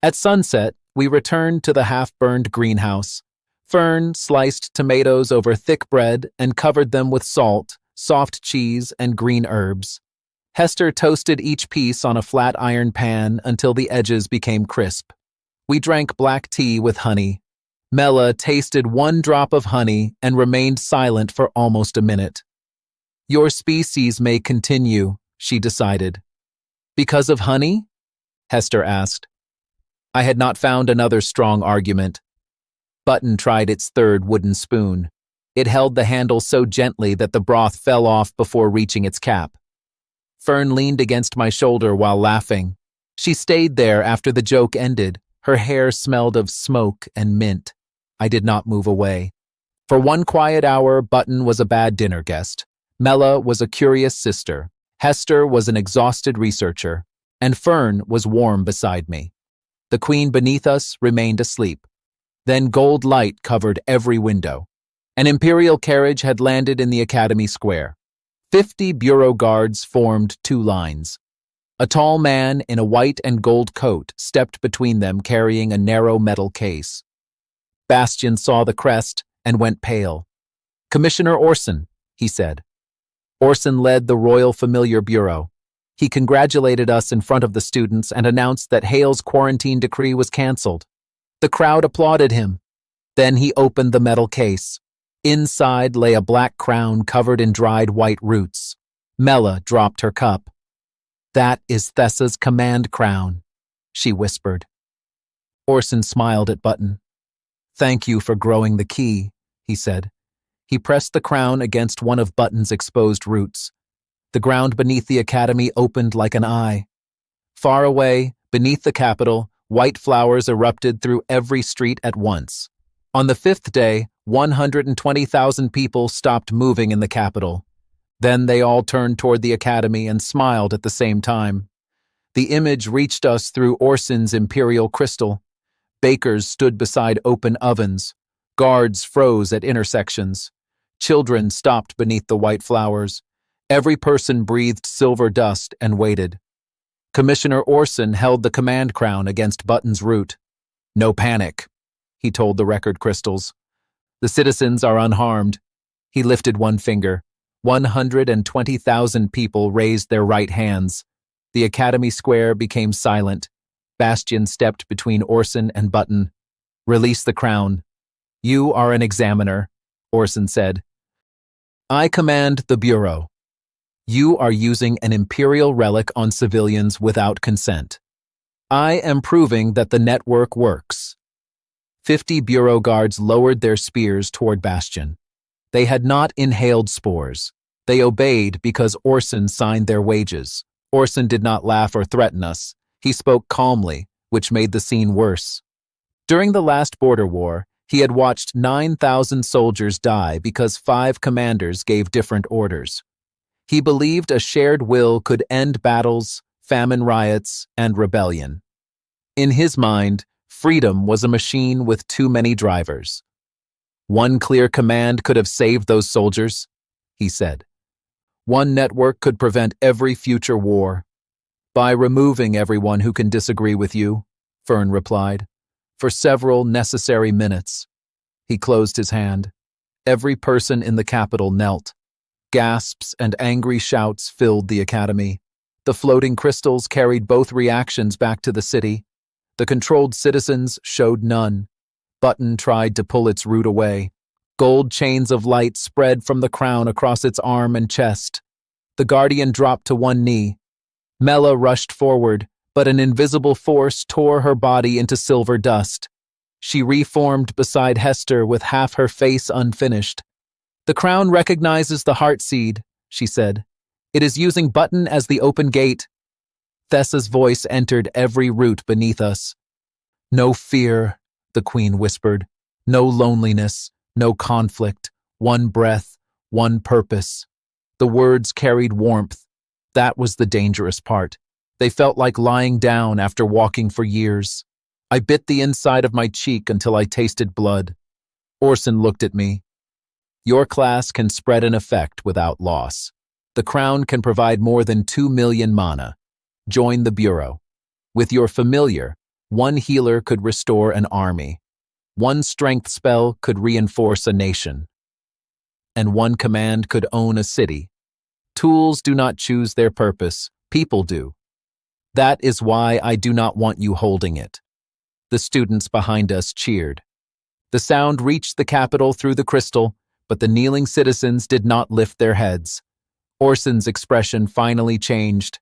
At sunset, we returned to the half-burned greenhouse. Fern sliced tomatoes over thick bread and covered them with salt, soft cheese, and green herbs. Hester toasted each piece on a flat iron pan until the edges became crisp. We drank black tea with honey. Mela tasted 1 drop of honey and remained silent for almost a minute. "Your species may continue," she decided. "Because of honey?" Hester asked. I had not found another strong argument. Button tried its 3rd wooden spoon. It held the handle so gently that the broth fell off before reaching its cap. Fern leaned against my shoulder while laughing. She stayed there after the joke ended. Her hair smelled of smoke and mint. I did not move away. For 1 quiet hour, Button was a bad dinner guest. Mela was a curious sister. Hester was an exhausted researcher. And Fern was warm beside me. The queen beneath us remained asleep. Then gold light covered every window. An imperial carriage had landed in the Academy Square. 50 bureau guards formed 2 lines. A tall man in a white and gold coat stepped between them carrying a narrow metal case. Bastion saw the crest and went pale. "Commissioner Orson," he said. Orson led the Royal Familiar Bureau. He congratulated us in front of the students and announced that Hale's quarantine decree was canceled. The crowd applauded him. Then he opened the metal case. Inside lay a black crown covered in dried white roots. Mela dropped her cup. "That is Thessa's command crown," she whispered. Orson smiled at Button. "Thank you for growing the key," he said. He pressed the crown against one of Button's exposed roots. The ground beneath the academy opened like an eye. Far away, beneath the capital, white flowers erupted through every street at once. On the 5th day, 120,000 people stopped moving in the capital. Then they all turned toward the academy and smiled at the same time. The image reached us through Orson's imperial crystal. Bakers stood beside open ovens. Guards froze at intersections. Children stopped beneath the white flowers. Every person breathed silver dust and waited. Commissioner Orson held the command crown against Button's root. "No panic," he told the record crystals. "The citizens are unharmed." He lifted one finger. 120,000 people raised their right hands. The Academy Square became silent. Bastian stepped between Orson and Button. "Release the crown." "You are an examiner," Orson said. "I command the Bureau." "You are using an imperial relic on civilians without consent." "I am proving that the network works." 50 Bureau guards lowered their spears toward Bastian. They had not inhaled spores. They obeyed because Orson signed their wages. Orson did not laugh or threaten us. He spoke calmly, which made the scene worse. During the last border war, he had watched 9,000 soldiers die because 5 commanders gave different orders. He believed a shared will could end battles, famine riots, and rebellion. In his mind, freedom was a machine with too many drivers. "One clear command could have saved those soldiers," he said. "One network could prevent every future war." "By removing everyone who can disagree with you," Fern replied, "for several necessary minutes." He closed his hand. Every person in the capital knelt. Gasps and angry shouts filled the academy. The floating crystals carried both reactions back to the city. The controlled citizens showed none. Button tried to pull its root away. Gold chains of light spread from the crown across its arm and chest. The guardian dropped to one knee. Mela rushed forward, but an invisible force tore her body into silver dust. She reformed beside Hester with half her face unfinished. "The crown recognizes the heart seed," she said. "It is using Button as the open gate." Thessa's voice entered every root beneath us. "No fear," the queen whispered. "No loneliness, no conflict. One breath, one purpose." The words carried warmth. That was the dangerous part. They felt like lying down after walking for years. I bit the inside of my cheek until I tasted blood. Orson looked at me. "Your class can spread an effect without loss. The crown can provide more than 2 million mana. Join the Bureau. With your familiar, one healer could restore an army. One strength spell could reinforce a nation. And one command could own a city. Tools do not choose their purpose, people do. That is why I do not want you holding it." The students behind us cheered. The sound reached the capital through the crystal, but the kneeling citizens did not lift their heads. Orson's expression finally changed.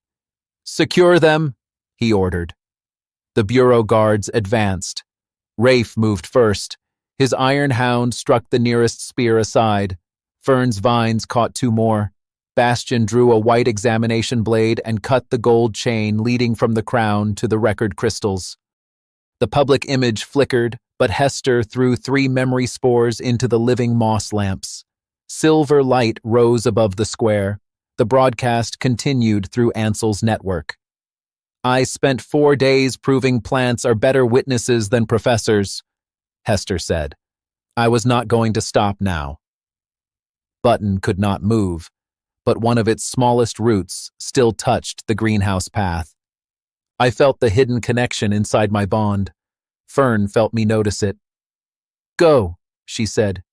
"Secure them," he ordered. The Bureau guards advanced. Rafe moved first. His iron hound struck the nearest spear aside. Fern's vines caught 2 more. Bastian drew a white examination blade and cut the gold chain leading from the crown to the record crystals. The public image flickered, but Hester threw 3 memory spores into the living moss lamps. Silver light rose above the square. The broadcast continued through Ansel's network. "I spent 4 days proving plants are better witnesses than professors," Hester said. "I was not going to stop now." Button could not move, but one of its smallest roots still touched the greenhouse path. I felt the hidden connection inside my bond. Fern felt me notice it. "Go," she said.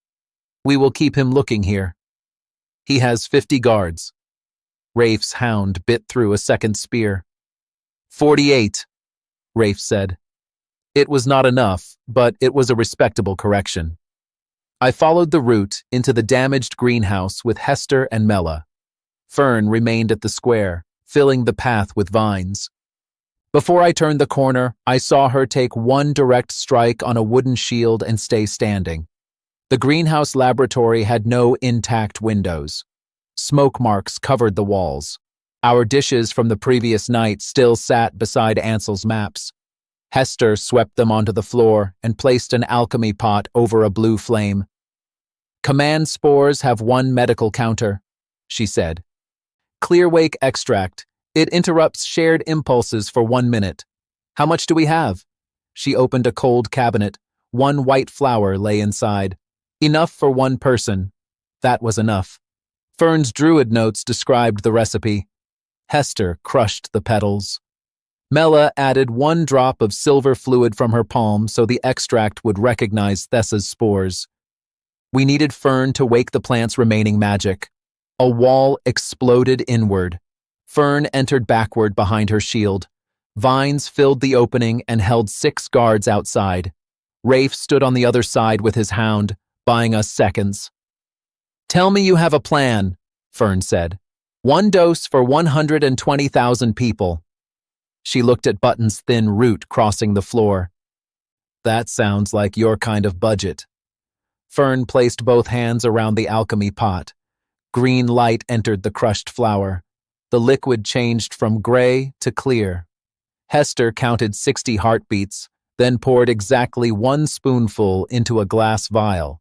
"We will keep him looking here. He has 50 guards." Rafe's hound bit through a second spear. 48, Rafe said. It was not enough, but it was a respectable correction. I followed the route into the damaged greenhouse with Hester and Mela. Fern remained at the square, filling the path with vines. Before I turned the corner, I saw her take one direct strike on a wooden shield and stay standing. The greenhouse laboratory had no intact windows. Smoke marks covered the walls. Our dishes from the previous night still sat beside Ansel's maps. Hester swept them onto the floor and placed an alchemy pot over a blue flame. "Command spores have 1 medical counter," she said. "Clearwake extract. It interrupts shared impulses for 1 minute. How much do we have?" She opened a cold cabinet. 1 white flower lay inside. "Enough for 1 person." That was enough. Fern's druid notes described the recipe. Hester crushed the petals. Mela added 1 drop of silver fluid from her palm so the extract would recognize Thessa's spores. We needed Fern to wake the plant's remaining magic. A wall exploded inward. Fern entered backward behind her shield. Vines filled the opening and held 6 guards outside. Rafe stood on the other side with his hound, buying us seconds. "Tell me you have a plan," Fern said. "1 dose for 120,000 people." She looked at Button's thin root crossing the floor. "That sounds like your kind of budget." Fern placed both hands around the alchemy pot. Green light entered the crushed flour. The liquid changed from gray to clear. Hester counted 60 heartbeats, then poured exactly 1 spoonful into a glass vial.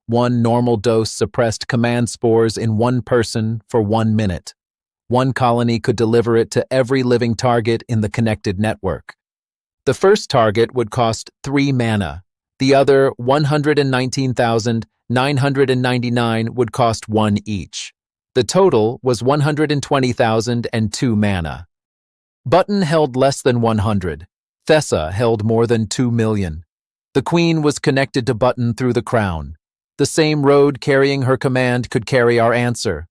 1 normal dose suppressed command spores in 1 person for 1 minute. 1 colony could deliver it to every living target in the connected network. The first target would cost 3 mana. The other 119,999 would cost 1 each. The total was 120,002 mana. Button held less than 100. Thessa held more than 2 million. The Queen was connected to Button through the crown. The same road carrying her command could carry our answer.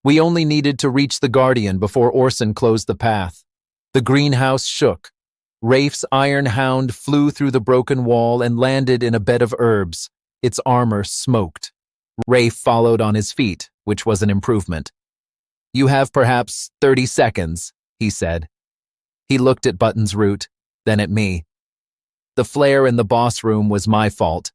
We only needed to reach the Guardian before Orson closed the path. The greenhouse shook. Rafe's iron hound flew through the broken wall and landed in a bed of herbs. Its armor smoked. Rafe followed on his feet, which was an improvement. "You have perhaps 30 seconds, he said. He looked at Button's root, then at me. The flare in the boss room was my fault.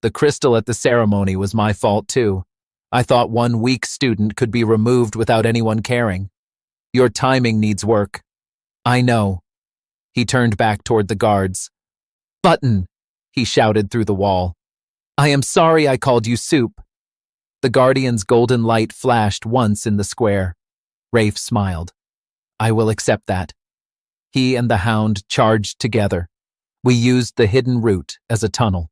The crystal at the ceremony was my fault too. I thought 1 weak student could be removed without anyone caring. Your timing needs work." "I know." He turned back toward the guards. "Button," he shouted through the wall. "I am sorry I called you soup." The Guardian's golden light flashed once in the square. Rafe smiled. "I will accept that." He and the hound charged together. We used the hidden route as a tunnel.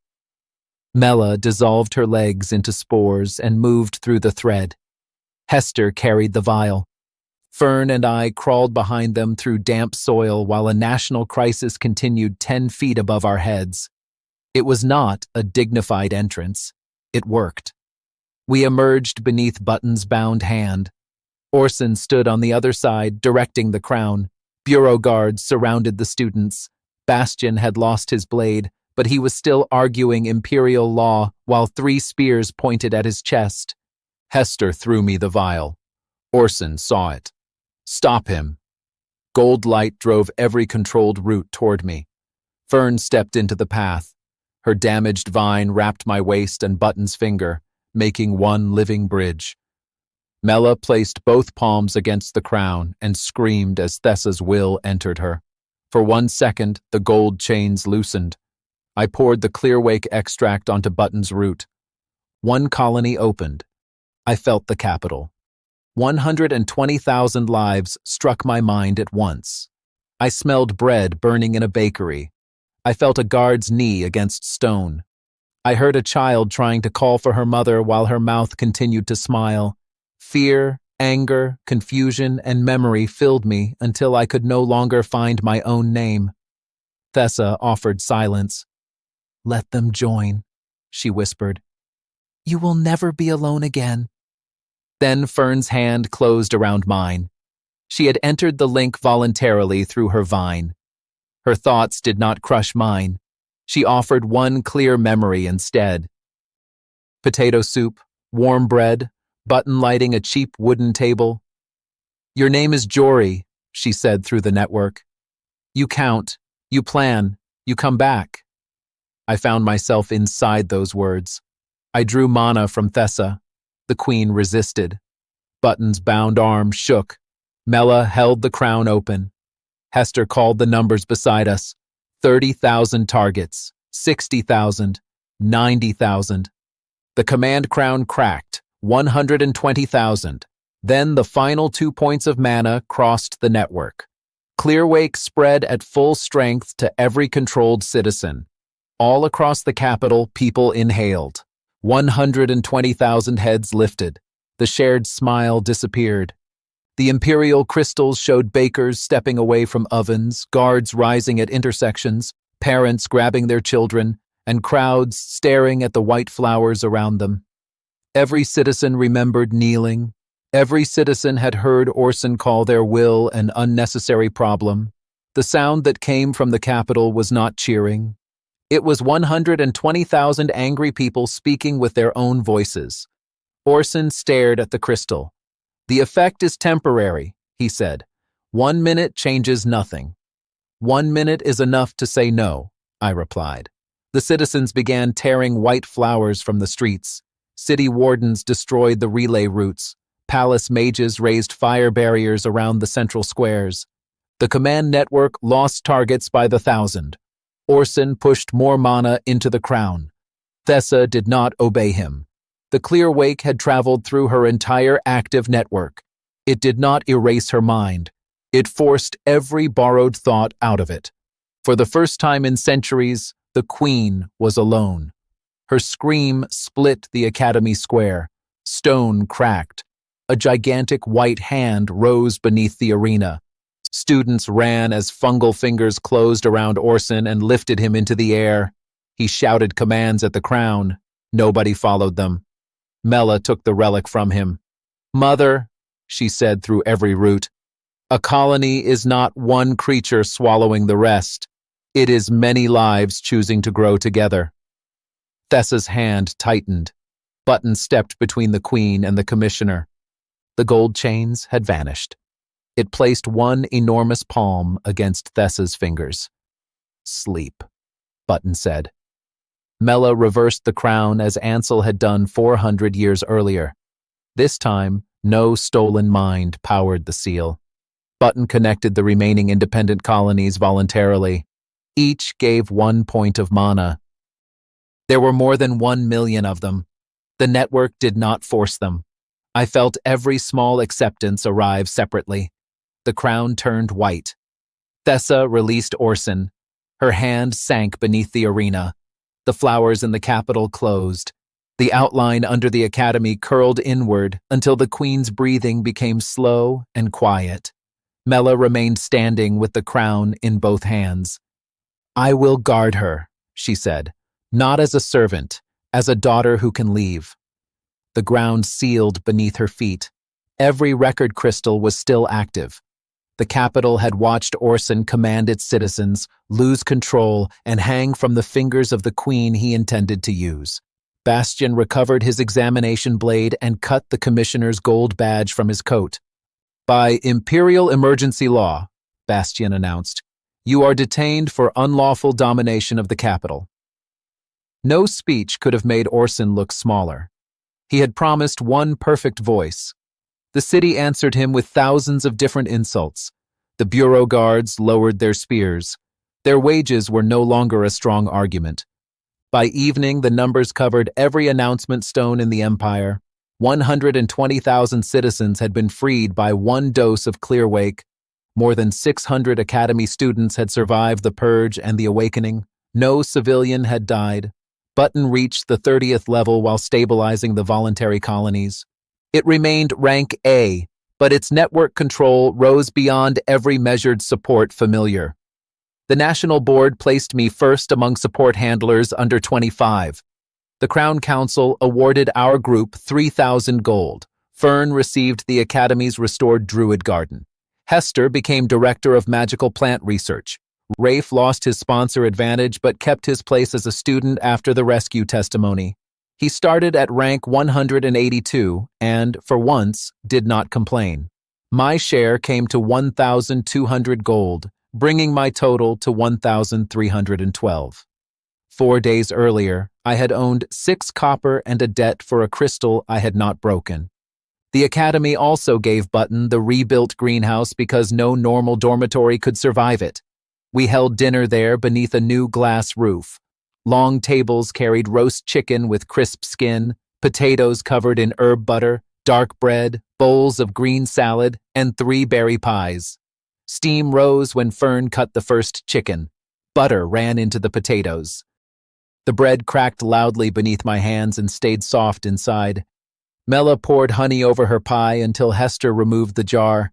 Mela dissolved her legs into spores and moved through the thread. Hester carried the vial. Fern and I crawled behind them through damp soil while a national crisis continued 10 feet above our heads. It was not a dignified entrance. It worked. We emerged beneath Button's bound hand. Orson stood on the other side, directing the crown. Bureau guards surrounded the students. Bastion had lost his blade, but he was still arguing imperial law while 3 spears pointed at his chest. Hester threw me the vial. Orson saw it. "Stop him." Gold light drove every controlled route toward me. Fern stepped into the path. Her damaged vine wrapped my waist and Button's finger, making 1 living bridge. Mela placed both palms against the crown and screamed as Thessa's will entered her. For 1 second, the gold chains loosened. I poured the Clearwake extract onto Button's root. 1 colony opened. I felt the capital. 120,000 lives struck my mind at once. I smelled bread burning in a bakery. I felt a guard's knee against stone. I heard a child trying to call for her mother while her mouth continued to smile. Fear, anger, confusion, and memory filled me until I could no longer find my own name. Thessa offered silence. "Let them join," she whispered. "You will never be alone again." Then Fern's hand closed around mine. She had entered the link voluntarily through her vine. Her thoughts did not crush mine. She offered 1 clear memory instead. Potato soup, warm bread, Button lighting a cheap wooden table. "Your name is Jory," she said through the network. "You count, you plan, you come back." I found myself inside those words. I drew mana from Thessa. The Queen resisted. Button's bound arm shook. Mela held the crown open. Hester called the numbers beside us. 30,000 targets, 60,000, 90,000. The command crown cracked, 120,000. Then the final 2 points of mana crossed the network. Clearwake spread at full strength to every controlled citizen. All across the capital, people inhaled. 120,000 heads lifted. The shared smile disappeared. The imperial crystals showed bakers stepping away from ovens, guards rising at intersections, parents grabbing their children, and crowds staring at the white flowers around them. Every citizen remembered kneeling. Every citizen had heard Orson call their will an unnecessary problem. The sound that came from the capital was not cheering. It was 120,000 angry people speaking with their own voices. Orson stared at the crystal. "The effect is temporary," he said. "1 minute changes nothing." "1 minute is enough to say no," I replied. The citizens began tearing white flowers from the streets. City wardens destroyed the relay routes. Palace mages raised fire barriers around the central squares. The command network lost targets by the thousand. Orson pushed more mana into the crown. Thessa did not obey him. The clear wake had traveled through her entire active network. It did not erase her mind. It forced every borrowed thought out of it. For the first time in centuries, the queen was alone. Her scream split the academy square. Stone cracked. A gigantic white hand rose beneath the arena. Students ran as fungal fingers closed around Orson and lifted him into the air. He shouted commands at the crown. Nobody followed them. Mela took the relic from him. "Mother," she said through every root, "a colony is not one creature swallowing the rest. It is many lives choosing to grow together." Thessa's hand tightened. Button stepped between the queen and the commissioner. The gold chains had vanished. It placed one enormous palm against Thessa's fingers. "Sleep," Button said. Mela reversed the crown as Ansel had done 400 years earlier. This time, no stolen mind powered the seal. Button connected the remaining independent colonies voluntarily. Each gave 1 point of mana. There were more than 1 million of them. The network did not force them. I felt every small acceptance arrive separately. The crown turned white. Thessa released Orson. Her hand sank beneath the arena. The flowers in the capital closed. The outline under the academy curled inward until the queen's breathing became slow and quiet. Mela remained standing with the crown in both hands. "I will guard her," she said, "not as a servant, as a daughter who can leave." The ground sealed beneath her feet. Every record crystal was still active. The capital had watched Orson command its citizens, lose control, and hang from the fingers of the queen he intended to use. Bastian recovered his examination blade and cut the commissioner's gold badge from his coat. "By imperial emergency law," Bastian announced, "you are detained for unlawful domination of the capital." No speech could have made Orson look smaller. He had promised one perfect voice. The city answered him with thousands of different insults. The bureau guards lowered their spears. Their wages were no longer a strong argument. By evening, the numbers covered every announcement stone in the empire. 120,000 citizens had been freed by one dose of Clearwake. More than 600 academy students had survived the purge and the awakening. No civilian had died. Button reached the 30th level while stabilizing the voluntary colonies. It remained rank A, but its network control rose beyond every measured support familiar. The National Board placed me first among support handlers under 25. The Crown Council awarded our group 3,000 gold. Fern received the Academy's restored Druid Garden. Hester became Director of Magical Plant Research. Rafe lost his sponsor advantage but kept his place as a student after the rescue testimony. He started at rank 182 and, for once, did not complain. My share came to 1,200 gold, bringing my total to 1,312. 4 days earlier, I had owned 6 copper and a debt for a crystal I had not broken. The Academy also gave Button the rebuilt greenhouse because no normal dormitory could survive it. We held dinner there beneath a new glass roof. Long tables carried roast chicken with crisp skin, potatoes covered in herb butter, dark bread, bowls of green salad, and 3 berry pies. Steam rose when Fern cut the first chicken. Butter ran into the potatoes. The bread cracked loudly beneath my hands and stayed soft inside. Mela poured honey over her pie until Hester removed the jar.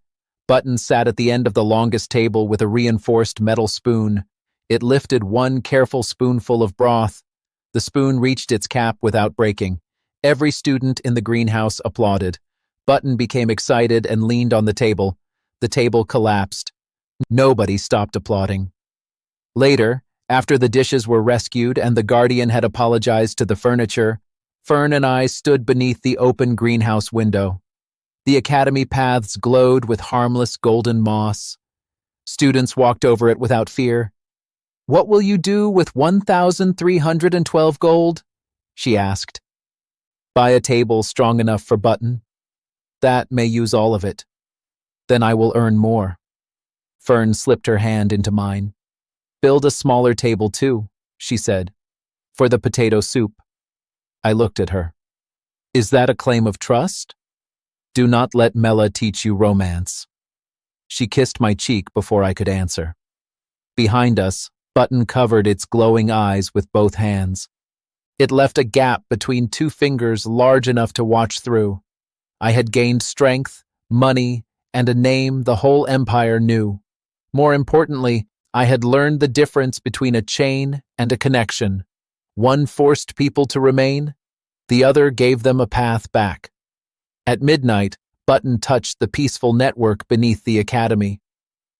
Button sat at the end of the longest table with a reinforced metal spoon. It lifted one careful spoonful of broth. The spoon reached its cap without breaking. Every student in the greenhouse applauded. Button became excited and leaned on the table. The table collapsed. Nobody stopped applauding. Later, after the dishes were rescued and the guardian had apologized to the furniture, Fern and I stood beneath the open greenhouse window. The academy paths glowed with harmless golden moss. Students walked over it without fear. "What will you do with 1,312 gold?" she asked. "Buy a table strong enough for Button. That may use all of it. Then I will earn more." Fern slipped her hand into mine. "Build a smaller table too," she said, "for the potato soup." I looked at her. "Is that a claim of trust? Do not let Mela teach you romance." She kissed my cheek before I could answer. Behind us, Button covered its glowing eyes with both hands. It left a gap between two fingers large enough to watch through. I had gained strength, money, and a name the whole empire knew. More importantly, I had learned the difference between a chain and a connection. One forced people to remain, the other gave them a path back. At midnight, Button touched the peaceful network beneath the academy.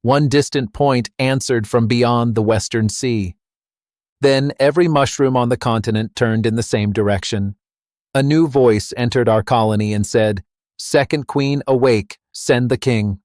One distant point answered from beyond the western sea. Then every mushroom on the continent turned in the same direction. A new voice entered our colony and said, "Second Queen, awake, send the king."